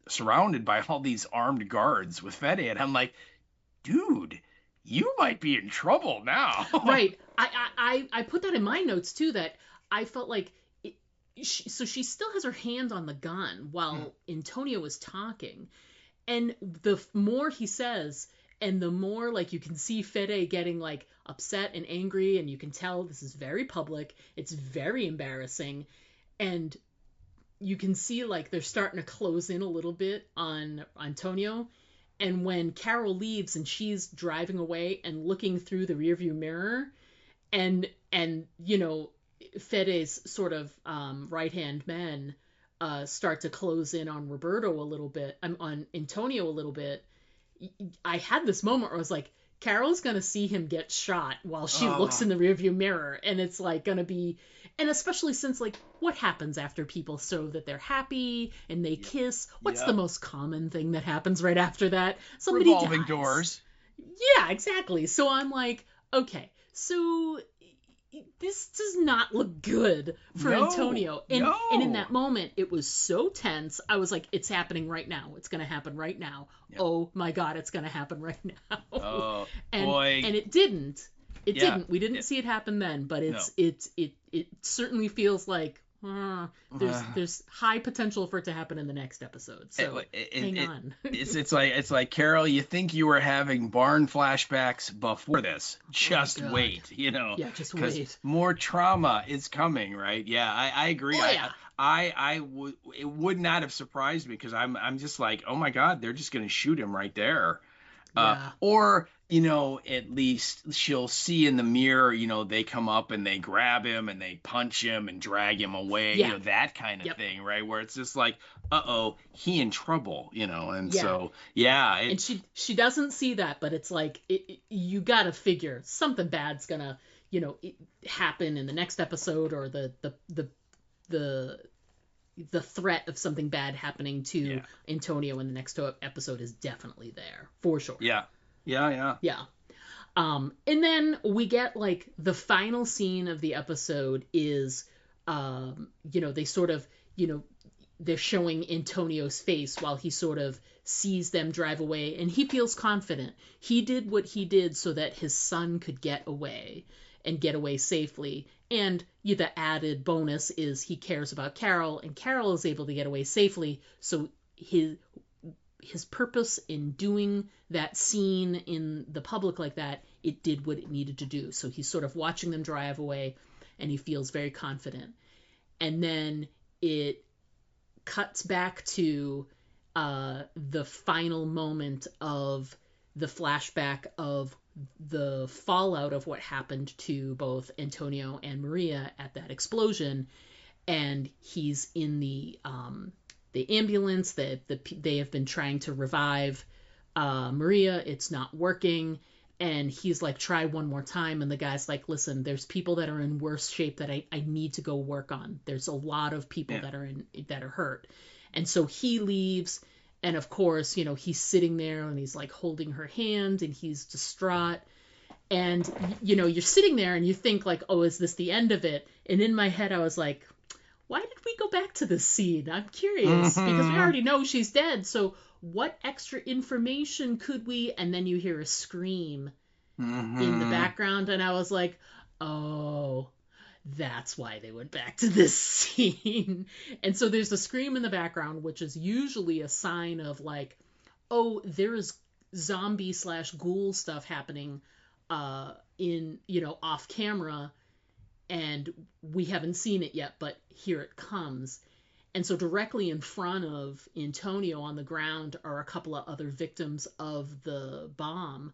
surrounded by all these armed guards with Fede. And I'm like, dude, you might be in trouble now. Right. I put that in my notes too, that I felt like so she still has her hand on the gun while Antonio is talking. And the more he says, and the more like you can see Fede getting like upset and angry, and you can tell this is very public. It's very embarrassing. And you can see like they're starting to close in a little bit on Antonio. And when Carol leaves and she's driving away and looking through the rearview mirror, and Fede's sort of right-hand men start to close in on Roberto a little bit, on Antonio a little bit, I had this moment where I was like, Carol's gonna see him get shot while she looks in the rearview mirror, and it's like gonna be, and especially since like what happens after people show that they're happy and they kiss? What's the most common thing that happens right after that? Somebody revolving dies. Doors. Yeah, exactly. So I'm like, okay, so this does not look good for Antonio. And in that moment, it was so tense. I was like, it's happening right now. It's going to happen right now. Yep. Oh my God, it's going to happen right now. Oh, and, boy. And it didn't. It didn't. We didn't see it happen then, but it certainly feels like there's high potential for it to happen in the next episode. So hang on. it's like Carol, you think you were having barn flashbacks before this? Just wait, Yeah, just wait. More trauma is coming, right? Yeah, I agree. Oh, yeah. It would not have surprised me because I'm just like, oh my God, they're just gonna shoot him right there. Or, at least she'll see in the mirror, they come up and they grab him and they punch him and drag him away, that kind of thing, right? Where it's just like, he in trouble, and so, and she doesn't see that, but it's like, you gotta figure something bad's gonna, happen in the next episode, or the threat of something bad happening to Antonio in the next episode is definitely there, for sure. Yeah. And then we get like the final scene of the episode is, they sort of, they're showing Antonio's face while he sort of sees them drive away, and he feels confident. He did what he did so that his son could get away and get away safely. And the added bonus is he cares about Carol, and Carol is able to get away safely. So his purpose in doing that scene in the public like that, it did what it needed to do. So he's sort of watching them drive away, and he feels very confident. And then it cuts back to the final moment of the flashback of the fallout of what happened to both Antonio and Maria at that explosion, and he's in the ambulance that they have been trying to revive Maria. It's not working. And he's like, try one more time. And the guy's like, listen, there's people that are in worse shape that I need to go work on. There's a lot of people that are hurt. And so he leaves. And of course, you know, he's sitting there and he's like holding her hand and he's distraught. And, you know, you're sitting there and you think like, oh, is this the end of it? And in my head, I was like, why did we go back to this scene? I'm curious because we already know she's dead. So what extra information could we? And then you hear a scream in the background. And I was like, oh, that's why they went back to this scene. And so there's a scream in the background, which is usually a sign of like, oh, there is zombie/ghoul stuff happening in, you know, off camera. And we haven't seen it yet, but here it comes. And so directly in front of Antonio on the ground are a couple of other victims of the bomb.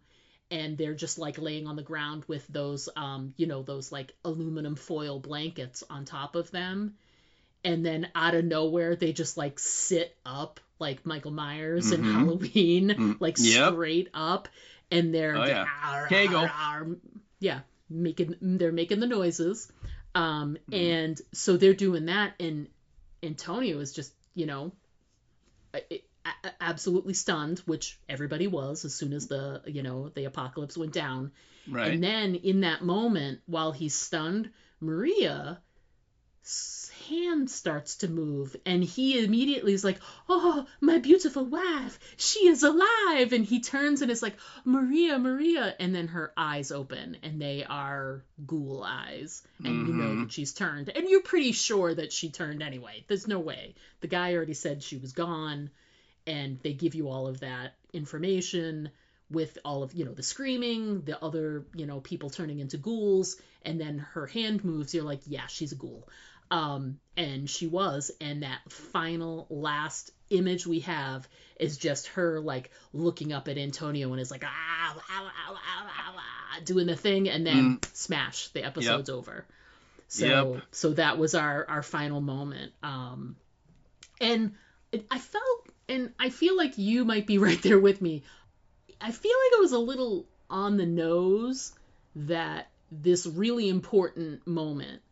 And they're just like laying on the ground with those, you know, those like aluminum foil blankets on top of them. And then out of nowhere, they just like sit up like Michael Myers in Halloween, like straight up. And they're, they're making the noises. And so they're doing that. And Antonio is just, you know, absolutely stunned, which everybody was as soon as the apocalypse went down. Right. And then in that moment, while he's stunned, Maria's hand starts to move, and he immediately is like, oh, my beautiful wife, she is alive. And he turns and is like, Maria, Maria. And then her eyes open, and they are ghoul eyes. And you know that she's turned. And you're pretty sure that she turned anyway. There's no way. The guy already said she was gone. And they give you all of that information with all of, you know, the screaming, the other, you know, people turning into ghouls. And then her hand moves. You're like, yeah, she's a ghoul. And she was, and that final last image we have is just her like looking up at Antonio and is like, doing the thing, and then smash, the episode's over. So that was our final moment. And I felt, and I feel like you might be right there with me, I feel like it was a little on the nose that this really important moment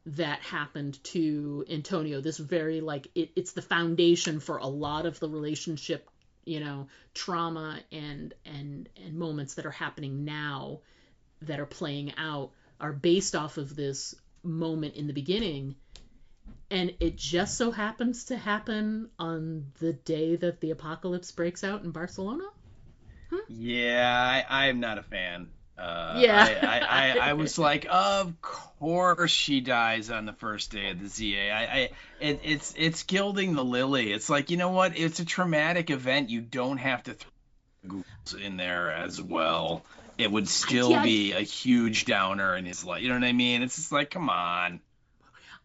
that happened to Antonio, this very like it's the foundation for a lot of the relationship, you know, trauma and moments that are happening now that are playing out are based off of this moment in the beginning. And it just so happens to happen on the day that the apocalypse breaks out in Barcelona. Yeah, I'm not a fan. I was like, of course she dies on the first day of the ZA. It's gilding the lily. It's like, you know what? It's a traumatic event. You don't have to throw ghouls in there as well. It would still be a huge downer in his life. You know what I mean? It's just like, come on.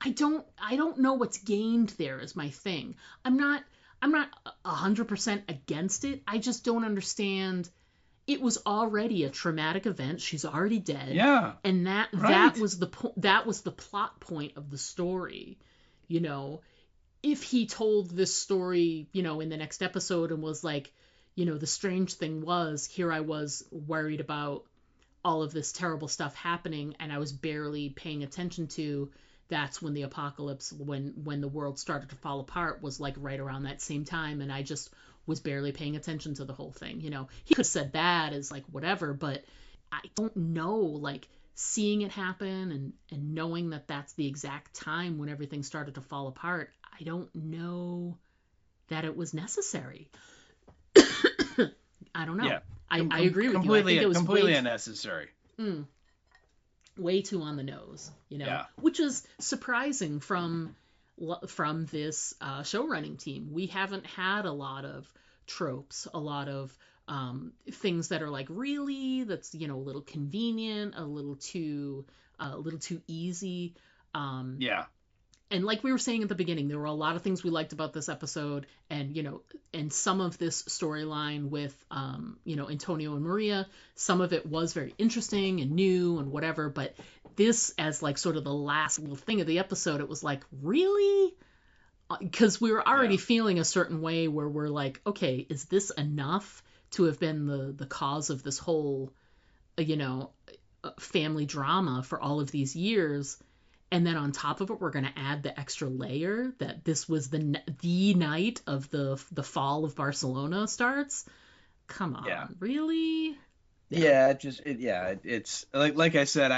I don't know what's gained there is my thing. I'm not 100% against it. I just don't understand. It was already a traumatic event. She's already dead. Yeah. And that was the plot point of the story. You know, if he told this story, you know, in the next episode and was like, you know, the strange thing was, here I was worried about all of this terrible stuff happening and I was barely paying attention to, that's when the apocalypse, when the world started to fall apart, was like right around that same time, and I just was barely paying attention to the whole thing. You know, he could have said that as like whatever, but I don't know, like seeing it happen and knowing that that's the exact time when everything started to fall apart, I don't know that it was necessary. I don't know. Yeah. I agree with you. I think it was completely unnecessary. Way too on the nose, you know, which is surprising from this show running team. We haven't had a lot of tropes, a lot of things that are like, really, that's, you know, a little convenient, a little too easy. and like we were saying at the beginning, there were a lot of things we liked about this episode, and and some of this storyline with Antonio and Maria, some of it was very interesting and new and whatever, but this, as like sort of the last little thing of the episode, it was like, really? Because we were already feeling a certain way where we're like, okay, is this enough to have been the cause of this whole family drama for all of these years? And then on top of it, we're going to add the extra layer that this was the night of the fall of Barcelona starts. Come on, really? Yeah, it's like I said,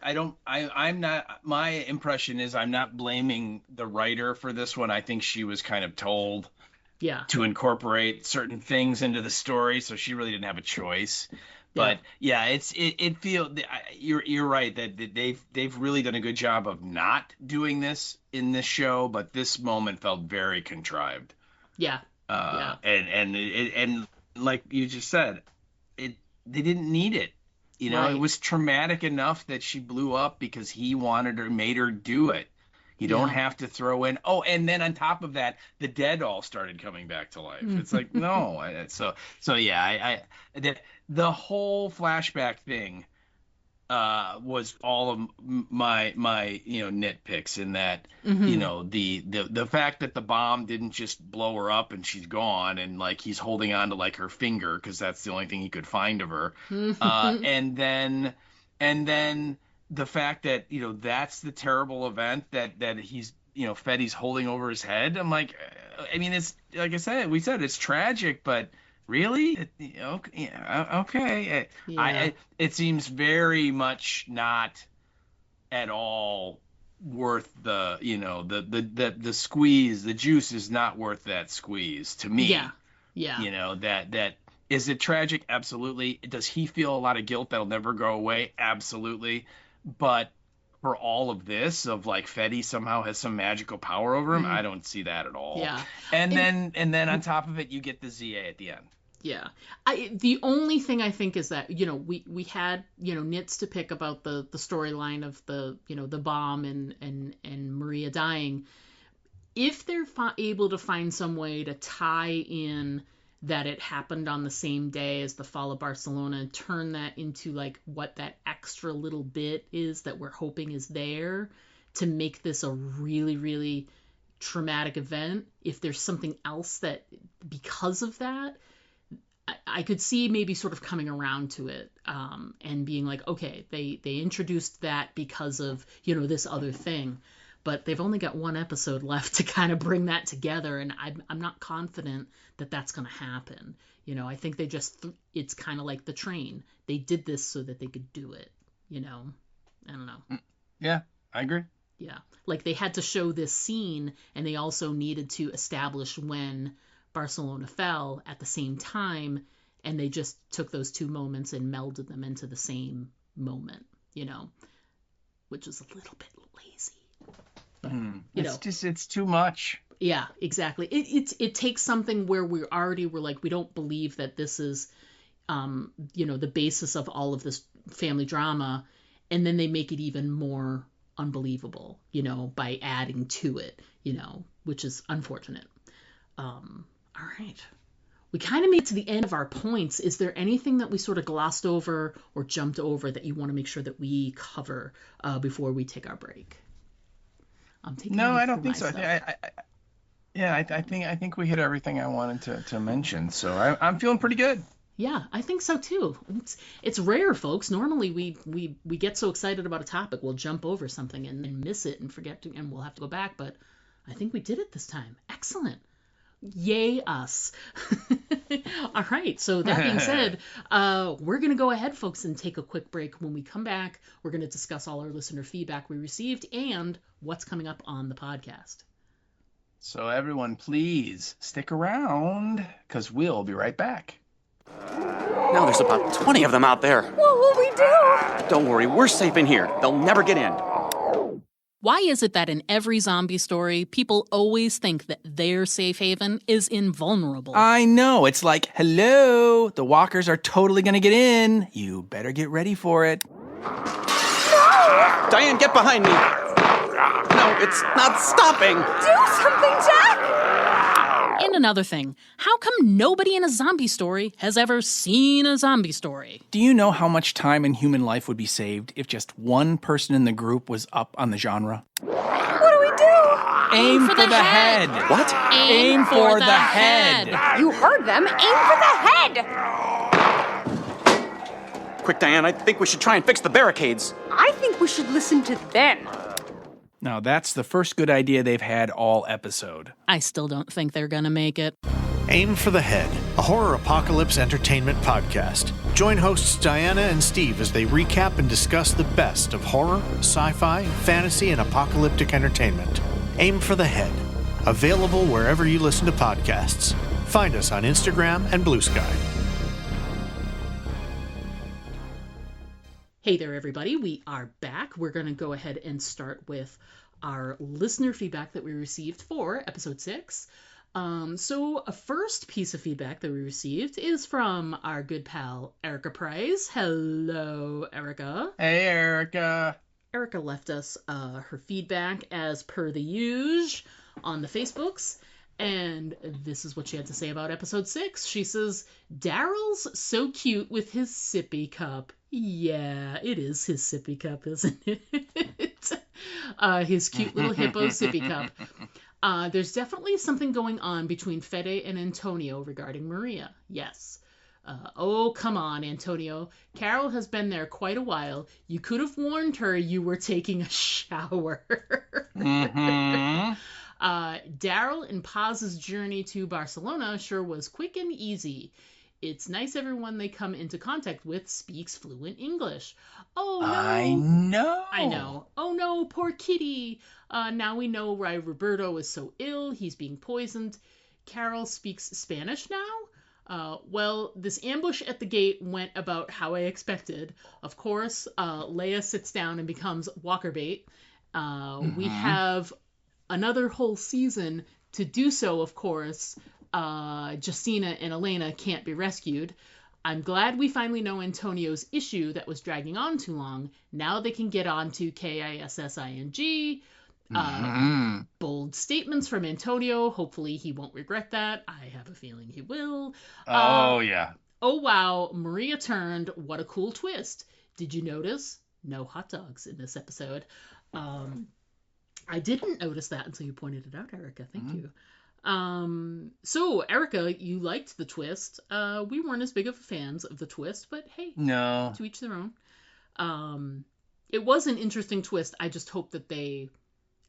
I'm not, my impression is I'm not blaming the writer for this one. I think she was kind of told to incorporate certain things into the story, so she really didn't have a choice. But it feels, you're right that they've really done a good job of not doing this in this show, but this moment felt very contrived. And like you just said, they didn't need it. It was traumatic enough that she blew up because he made her do it. You don't have to throw in, and then on top of that, the dead all started coming back to life. It's like, no. The whole flashback thing was all of my nitpicks in that, the fact that the bomb didn't just blow her up and she's gone, and like he's holding on to like her finger because that's the only thing he could find of her. And then the fact that, that's the terrible event that he's, Fetty's holding over his head. I'm like, I mean, it's like I said, it's tragic, but really? Okay. It seems very much not at all worth the squeeze. The juice is not worth that squeeze to me. That is it tragic? Absolutely. Does he feel a lot of guilt that'll never go away? Absolutely. But for all of this, of like Fetty somehow has some magical power over him, I don't see that at all. Yeah. And then on top of it, you get the ZA at the end. Yeah. The only thing I think is that, we had, nits to pick about the storyline of the bomb and Maria dying. If they're able to find some way to tie in that it happened on the same day as the fall of Barcelona and turn that into like what that extra little bit is that we're hoping is there to make this a really, really traumatic event, if there's something else that because of that, I could see maybe sort of coming around to it and being like, okay, they introduced that because of, this other thing, but they've only got one episode left to kind of bring that together, and I'm not confident that that's going to happen. I think they just, it's kind of like the train. They did this so that they could do it, I don't know. Yeah, I agree. Yeah, like they had to show this scene, and they also needed to establish when Barcelona fell at the same time, and they just took those two moments and melded them into the same moment, which is a little bit lazy. But, it's too much. Yeah, exactly. It takes something where we're like, we don't believe that this is, the basis of all of this family drama, and then they make it even more unbelievable, by adding to it, which is unfortunate. All right. We kind of made it to the end of our points. Is there anything that we sort of glossed over or jumped over that you want to make sure that we cover before we take our break? No, I don't think so. I think we hit everything I wanted to mention. So I'm feeling pretty good. Yeah, I think so too. It's rare, folks. Normally we get so excited about a topic, we'll jump over something and then miss it and forget to, and we'll have to go back. But I think we did it this time. Excellent. Yay us. All right, so that being said, we're going to go ahead, folks, and take a quick break. When we come back, we're going to discuss all our listener feedback we received and what's coming up on the podcast. So everyone, please stick around, because we'll be right back. Now there's about 20 of them out there. What will we do? Don't worry, we're safe in here. They'll never get in. Why is it that in every zombie story, people always think that their safe haven is invulnerable? I know. It's like, hello, the walkers are totally going to get in. You better get ready for it. No! Diane, get behind me. No, it's not stopping. Do something, Jack! And another thing, how come nobody in a zombie story has ever seen a zombie story? Do you know how much time in human life would be saved if just one person in the group was up on the genre? What do we do? Aim for the head. What? Aim for the head. You heard them. Aim for the head! Quick, Diane, I think we should try and fix the barricades. I think we should listen to them. Now, that's the first good idea they've had all episode. I still don't think they're gonna make it. Aim for the Head, a horror apocalypse entertainment podcast. Join hosts Diana and Steve as they recap and discuss the best of horror, sci-fi, fantasy, and apocalyptic entertainment. Aim for the Head, available wherever you listen to podcasts. Find us on Instagram and Blue Sky. Hey there, everybody. We are back. We're going to go ahead and start with our listener feedback that we received for episode 6. So a first piece of feedback that we received is from our good pal, Erica Price. Hello, Erica. Hey, Erica. Erica left us her feedback as per the usual on the Facebooks. And this is what she had to say about episode 6. She says, Daryl's so cute with his sippy cup. Yeah, it is his sippy cup, isn't it? His cute little hippo sippy cup. There's definitely something going on between Fede and Antonio regarding Maria. Yes. Oh, come on, Antonio. Carol has been there quite a while. You could have warned her you were taking a shower. Mm-hmm. Daryl and Paz's journey to Barcelona sure was quick and easy. It's nice everyone they come into contact with speaks fluent English. Oh, no. I know. I know. Oh, no, poor kitty. Now we know why Roberto is so ill. He's being poisoned. Carol speaks Spanish now? Well, this ambush at the gate went about how I expected. Of course, Leia sits down and becomes walker bait. We have another whole season to do so, of course. Justina and Elena can't be rescued. I'm glad we finally know Antonio's issue that was dragging on too long. Now they can get on to KISSING. Bold statements from Antonio. Hopefully he won't regret that. I have a feeling he will. Yeah. Oh, wow. Maria turned. What a cool twist. Did you notice? No hot dogs in this episode. I didn't notice that until you pointed it out, Erica. Thank you. So, Erica, you liked the twist. We weren't as big of fans of the twist, but hey, No. to each their own. It was an interesting twist. I just hope that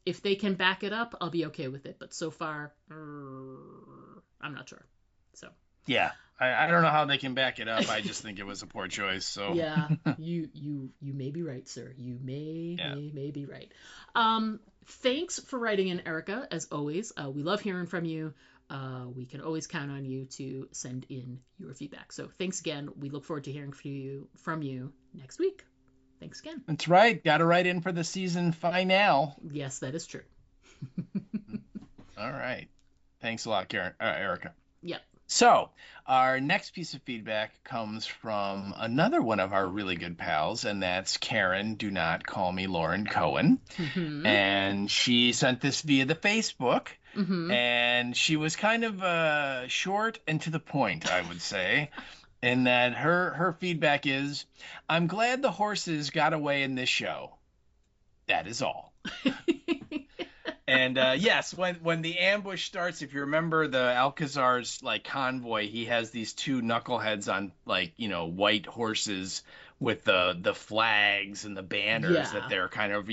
if they can back it up, I'll be okay with it. But so far, I'm not sure. So. Yeah. I don't know how they can back it up. I just think it was a poor choice. So yeah, you may be right, sir. You may be right. Thanks for writing in, Erica. As always, we love hearing from you. We can always count on you to send in your feedback. So thanks again. We look forward to hearing from you next week. Thanks again. That's right. Got to write in for the season finale. Yes, that is true. All right. Thanks a lot, Erica. Yep. So, our next piece of feedback comes from another one of our really good pals, and that's Karen, do not call me Lauren Cohen. Mm-hmm. And she sent this via the Facebook, and she was kind of short and to the point, I would say, in that her feedback is, I'm glad the horses got away in this show. That is all. And yes, when the ambush starts, if you remember the Alcazar's convoy, he has these two knuckleheads on white horses with the flags and the banners that they're kind of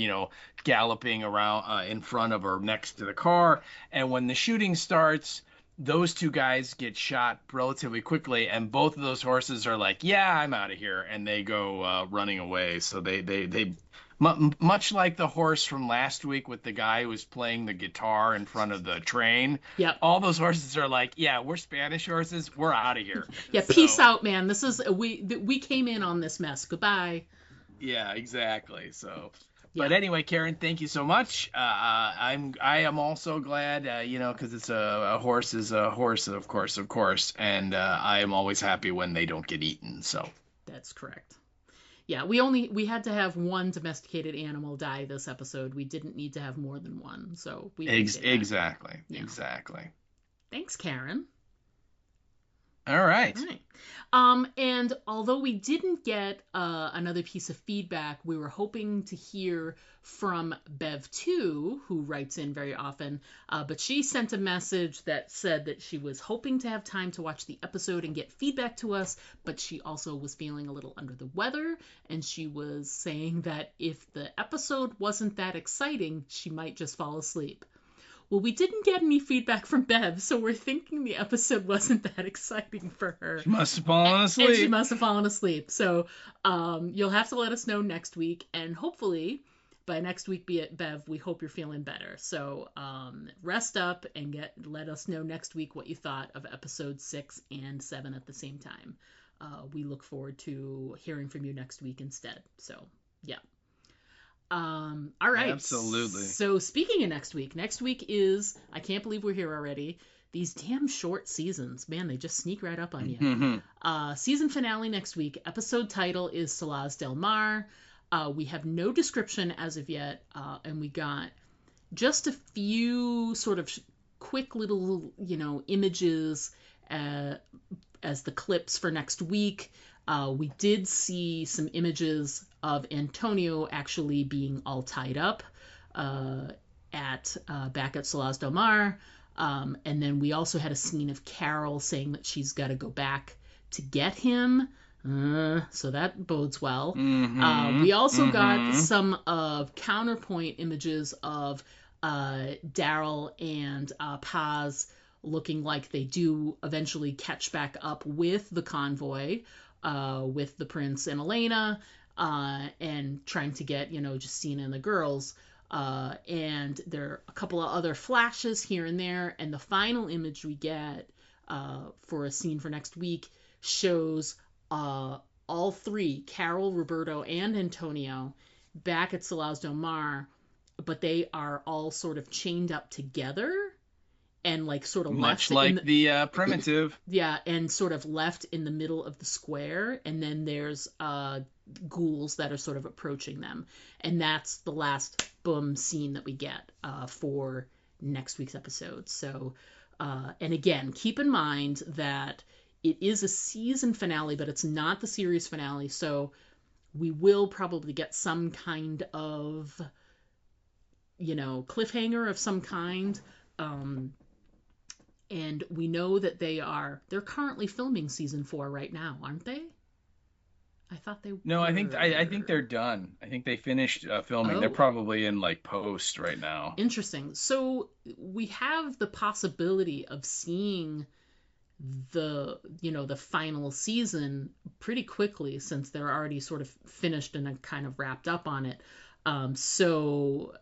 galloping around in front of or next to the car. And when the shooting starts, those two guys get shot relatively quickly, and both of those horses are like, "Yeah, I'm out of here," and they go running away. So they much like the horse from last week with the guy who was playing the guitar in front of the train. Yep. All those horses are like, yeah, we're Spanish horses. We're out of here. Yeah, peace out, man. This is we came in on this mess. Goodbye. Yeah, exactly. So, but anyway, Karen, thank you so much. I am also glad, because it's a horse is a horse, of course, and I am always happy when they don't get eaten. So that's correct. Yeah, we had to have one domesticated animal die this episode. We didn't need to have more than one, so we appreciate that. Exactly. Yeah. Exactly. Thanks, Karen. All right. All right. And although we didn't get another piece of feedback, we were hoping to hear from Bev2, who writes in very often, but she sent a message that said that she was hoping to have time to watch the episode and get feedback to us, but she also was feeling a little under the weather, and she was saying that if the episode wasn't that exciting, she might just fall asleep. Well, we didn't get any feedback from Bev, so we're thinking the episode wasn't that exciting for her. She must have fallen asleep. And she must have fallen asleep. So you'll have to let us know next week, and hopefully by next week, Bev, we hope you're feeling better. So rest up and let us know next week what you thought of episode 6 and 7 at the same time. We look forward to hearing from you next week instead. So, yeah. All right. Absolutely. So speaking of next week is, I can't believe we're here already. These damn short seasons, man, they just sneak right up on you. Season finale next week. Episode title is Salaz del Mar. We have no description as of yet, and we got just a few sort of quick little, images as the clips for next week. We did see some images of Antonio actually being all tied up back at Salaz del Mar. And then we also had a scene of Carol saying that she's got to go back to get him. So that bodes well. We also got some of counterpoint images of Daryl and Paz looking like they do eventually catch back up with the convoy, with the prince and Elena, and trying to get, Justina and the girls. And there are a couple of other flashes here and there. And the final image we get for a scene for next week shows all three, Carol, Roberto, and Antonio, back at Salaz del Mar, but they are all sort of chained up together and sort of much left like the primitive. Yeah, and sort of left in the middle of the square, and then there's ghouls that are sort of approaching them, and that's the last scene that we get for next week's episode. So, and again, keep in mind that it is a season finale, but it's not the series finale, so we will probably get some kind of, cliffhanger of some kind. And we know that they're currently filming season 4 right now, aren't they? I thought they No, were... I think they're done. I think they finished filming. Oh. They're probably in post right now. Interesting. So we have the possibility of seeing the final season pretty quickly, since they're already sort of finished and kind of wrapped up on it. So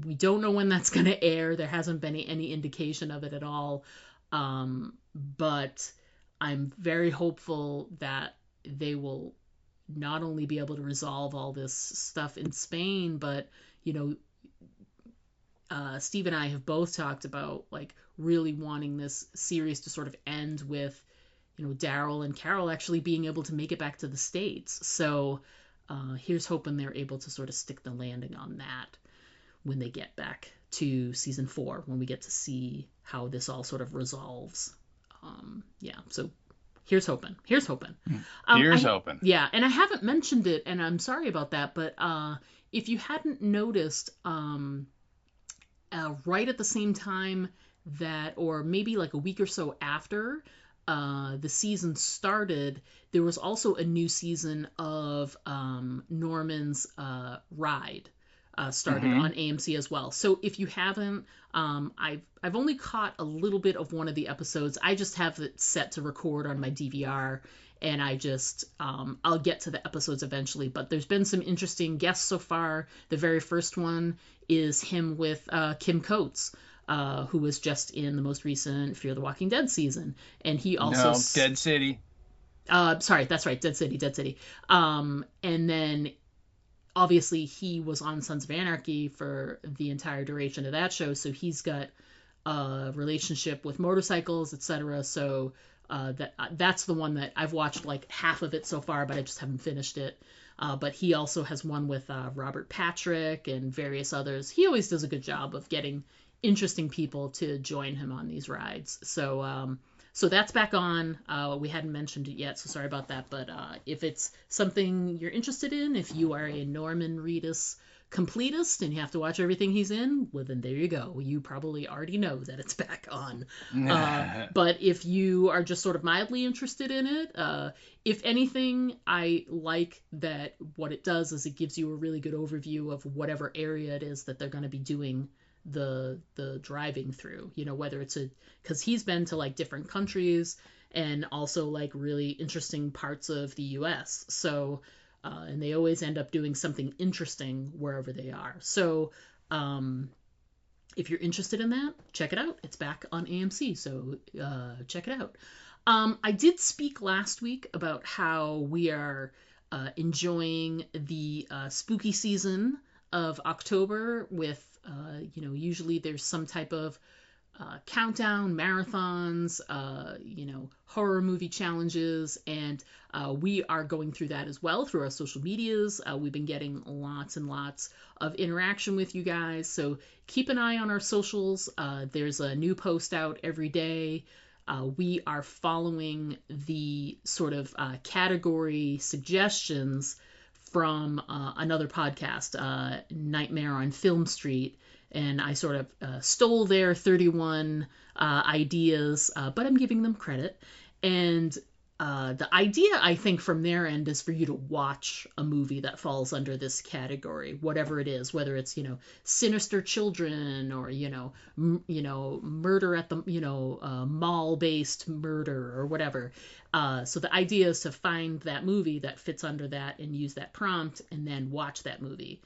we don't know when that's going to air. There hasn't been any indication of it at all. But I'm very hopeful that they will not only be able to resolve all this stuff in Spain, but, Steve and I have both talked about really wanting this series to sort of end with, Daryl and Carol actually being able to make it back to the States. So here's hoping they're able to sort of stick the landing on that when they get back to season 4, when we get to see how this all sort of resolves. So here's hoping. Here's hoping. Yeah, and I haven't mentioned it, and I'm sorry about that, but if you hadn't noticed, right at the same time that, or maybe a week or so after the season started, there was also a new season of Norman's Ride. Started on AMC as well. So if you haven't, I've only caught a little bit of one of the episodes. I just have it set to record on my DVR, and I just I'll get to the episodes eventually. But there's been some interesting guests so far. The very first one is him with Kim Coates, who was just in the most recent Fear the Walking Dead season, and he also Dead City. Sorry, that's right, Dead City. And then obviously he was on Sons of Anarchy for the entire duration of that show, so he's got a relationship with motorcycles, etc. So That's the one that I've watched like half of it so far, but I just haven't finished it. But he also has one with Robert Patrick and various others. He always does a good job of getting interesting people to join him on these rides. So that's back on. We hadn't mentioned it yet, so sorry about that. But if it's something you're interested in, if you are a Norman Reedus completist and you have to watch everything he's in, well, then there you go. You probably already know that it's back on. But if you are just sort of mildly interested in it, if anything, I like that what it does is it gives you a really good overview of whatever area it is that they're going to be doing the driving through, whether it's because he's been to like different countries and also like really interesting parts of the US. So and they always end up doing something interesting wherever they are. So if you're interested in that, check it out. It's back on AMC, so check it out. I did speak last week about how we are enjoying the spooky season of October with, usually there's some type of countdown, marathons, horror movie challenges, and we are going through that as well through our social medias. We've been getting lots and lots of interaction with you guys, so keep an eye on our socials. There's a new post out every day. We are following the sort of category suggestions from another podcast, Nightmare on Film Street, and I sort of stole their 31 ideas, but I'm giving them credit. And the idea, I think, from their end is for you to watch a movie that falls under this category, whatever it is, whether it's, Sinister Children or, murder at the, mall-based murder or whatever. So the idea is to find that movie that fits under that and use that prompt and then watch that movie.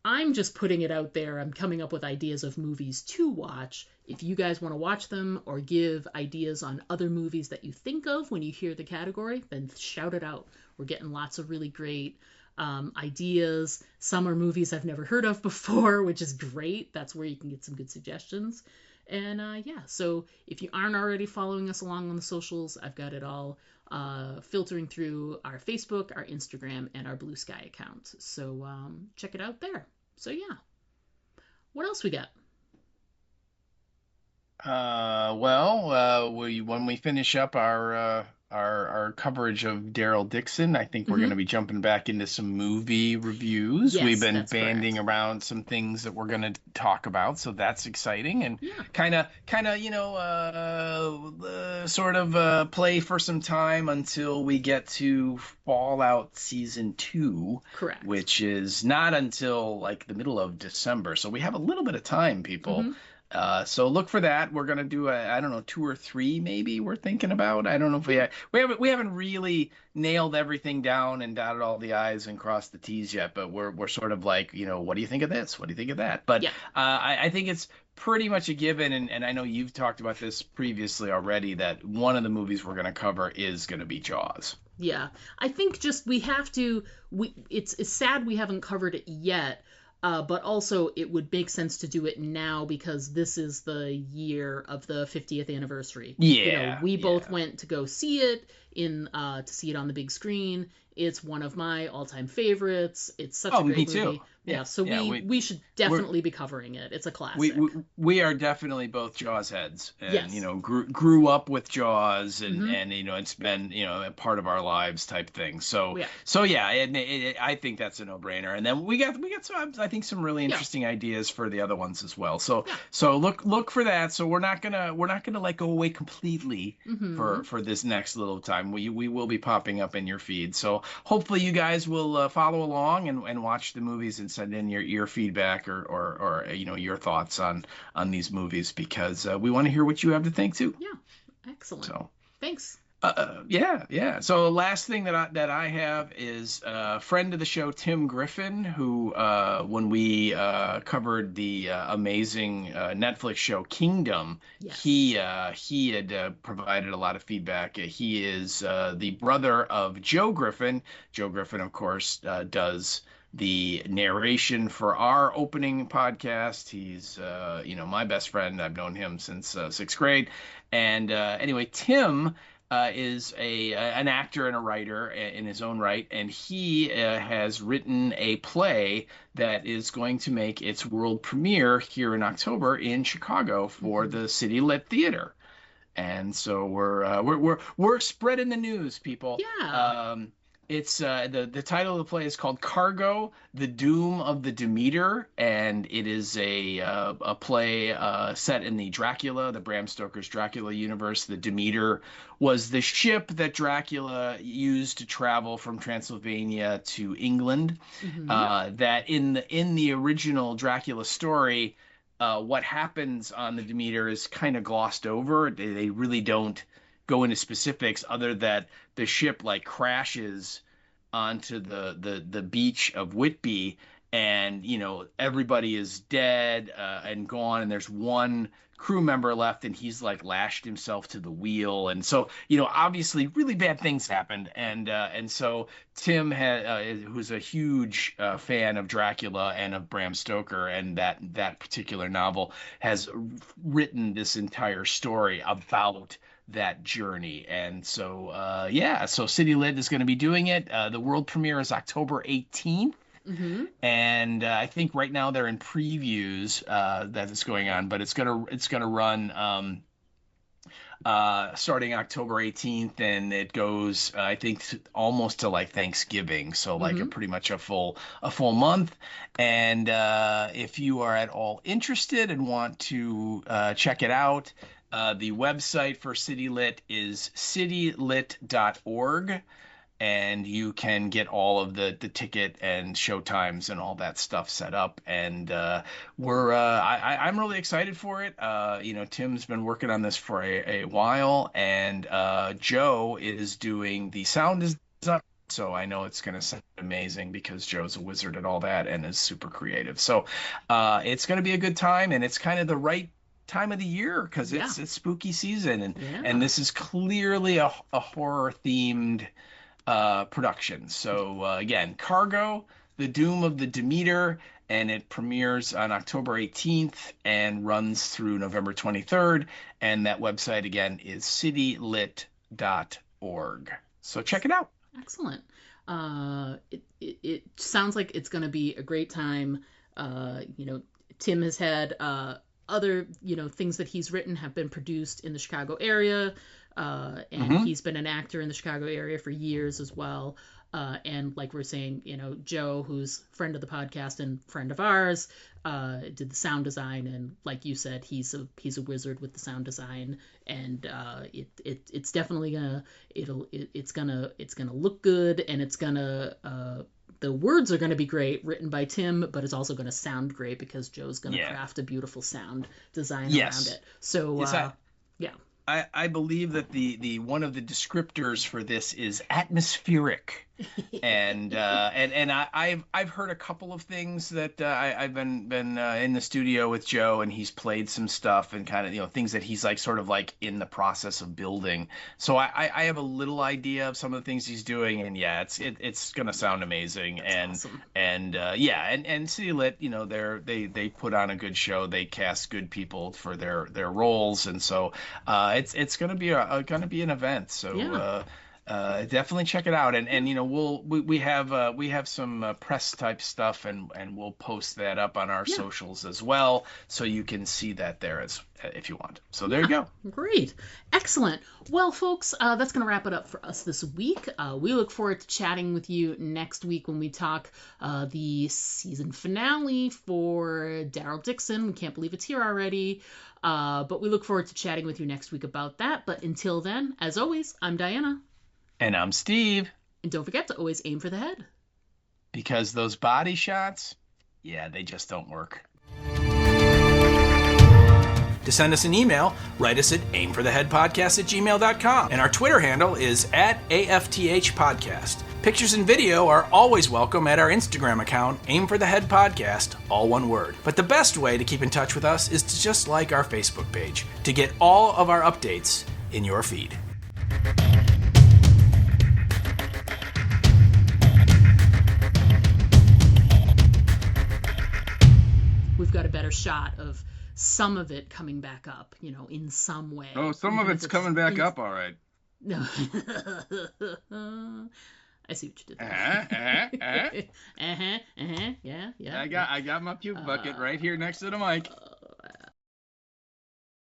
I'm just putting it out there. I'm coming up with ideas of movies to watch. If you guys want to watch them or give ideas on other movies that you think of when you hear the category, then shout it out. We're getting lots of really great ideas. Some are movies I've never heard of before, which is great. That's where you can get some good suggestions. And so if you aren't already following us along on the socials, I've got it all filtering through our Facebook, our Instagram, and our Blue Sky account. So check it out there. So what else we got? When we finish up our coverage of Daryl Dixon, I think we're going to be jumping back into some movie reviews. Yes, We've been that's banding correct. around some things that we're going to talk about, so that's exciting and kind of sort of play for some time until we get to Fallout Season 2, Correct. which is not until like the middle of December, so we have a little bit of time, people. So look for that. We're gonna do I don't know, 2 or 3 maybe we're thinking about. I don't know if we haven't really nailed everything down and dotted all the I's and crossed the T's yet, but we're sort of like, what do you think of this? What do you think of that? But I think it's pretty much a given, and I know you've talked about this previously already, that one of the movies we're gonna cover is gonna be Jaws. Yeah, I think just it's sad we haven't covered it yet. But also it would make sense to do it now because this is the year of the 50th anniversary. Yeah. We both went to go see it to see it on the big screen. It's one of my all-time favorites. It's such a great movie. Too. Yeah, so we should definitely be covering it. It's a classic. We are definitely both Jaws heads, and Yes. grew up with Jaws, and it's been a part of our lives type thing. So I think that's a no-brainer. And then we got some, I think, some really interesting ideas for the other ones as well. So look for that. So we're not gonna like go away completely for this next little time. We will be popping up in your feed. So hopefully you guys will follow along and watch the movies and send in your feedback or your thoughts on these movies, because we want to hear what you have to think too. Yeah, excellent. So thanks. Yeah. So last thing that I have is a friend of the show, Tim Griffin, who when we covered the amazing Netflix show Kingdom, he had provided a lot of feedback. He is the brother of Joe Griffin. Joe Griffin, of course, does the narration for our opening podcast. He's my best friend. I've known him since 6th grade. And anyway, Tim is an actor and a writer in his own right, and he has written a play that is going to make its world premiere here in October in Chicago for the City Lit Theater. And so we're spreading the news, people. Yeah. It's the title of the play is called Cargo: The Doom of the Demeter, and it is a play set in the Bram Stoker's Dracula universe. The Demeter was the ship that Dracula used to travel from Transylvania to England. That in the original Dracula story, what happens on the Demeter is kind of glossed over. They really don't go into specifics other that the ship like crashes onto the beach of Whitby, and everybody is dead and gone, and there's one crew member left, and he's like lashed himself to the wheel, and so obviously really bad things happened, and so Tim who's a huge fan of Dracula and of Bram Stoker and that particular novel, has written this entire story about that journey. And so so City Lit is going to be doing it. The world premiere is October 18th. And I think right now they're in previews that is going on, but it's gonna run starting October 18th, and it goes I think almost to like Thanksgiving, so like pretty much a full month. And if you are at all interested and want to check it out, the website for City Lit is citylit.org, and you can get all of the ticket and show times and all that stuff set up. And I'm really excited for it. Tim's been working on this for a while, and Joe is doing the sound design. So I know it's going to sound amazing because Joe's a wizard at all that and is super creative. So it's going to be a good time, and it's kind of the right time of the year because it's spooky season, and this is clearly a horror themed production. So again, Cargo: The Doom of the Demeter, and it premieres on October 18th and runs through November 23rd, and that website again is citylit.org. So check it out. Excellent. It sounds like it's going to be a great time. Tim has had other things that he's written have been produced in the Chicago area, and he's been an actor in the Chicago area for years as well. And like we're saying, Joe, who's friend of the podcast and friend of ours, did the sound design, and like you said, he's a wizard with the sound design, and it's definitely gonna look good, and it's gonna the words are going to be great, written by Tim, but it's also going to sound great because Joe's going to craft a beautiful sound design around it. So, I believe that the one of the descriptors for this is atmospheric, and I've heard a couple of things that I've been in the studio with Joe, and he's played some stuff and kind of things that he's like sort of like in the process of building. So I have a little idea of some of the things he's doing, and it's gonna sound amazing. That's awesome. And City Lit, they put on a good show, they cast good people for their roles, and so it's gonna be an event. So definitely check it out, and we have some press type stuff, and we'll post that up on our socials as well, so you can see that there if you want. So there you go. Great. Excellent. Well, folks, that's going to wrap it up for us this week. We look forward to chatting with you next week when we talk the season finale for Daryl Dixon. We can't believe it's here already. But we look forward to chatting with you next week about that. But until then, as always, I'm Diana. And I'm Steve. And don't forget to always aim for the head. Because those body shots, they just don't work. To send us an email, write us at aimfortheheadpodcast@gmail.com. And our Twitter handle is @AFTH Podcast. Pictures and video are always welcome at our Instagram account, Aim for the Head Podcast, all one word. But the best way to keep in touch with us is to just like our Facebook page to get all of our updates in your feed. We've got a better shot of some of it coming back up, in some way. Oh, some of it's coming back up, all right. No. I see what you did there. Yeah. I got my puke bucket right here next to the mic.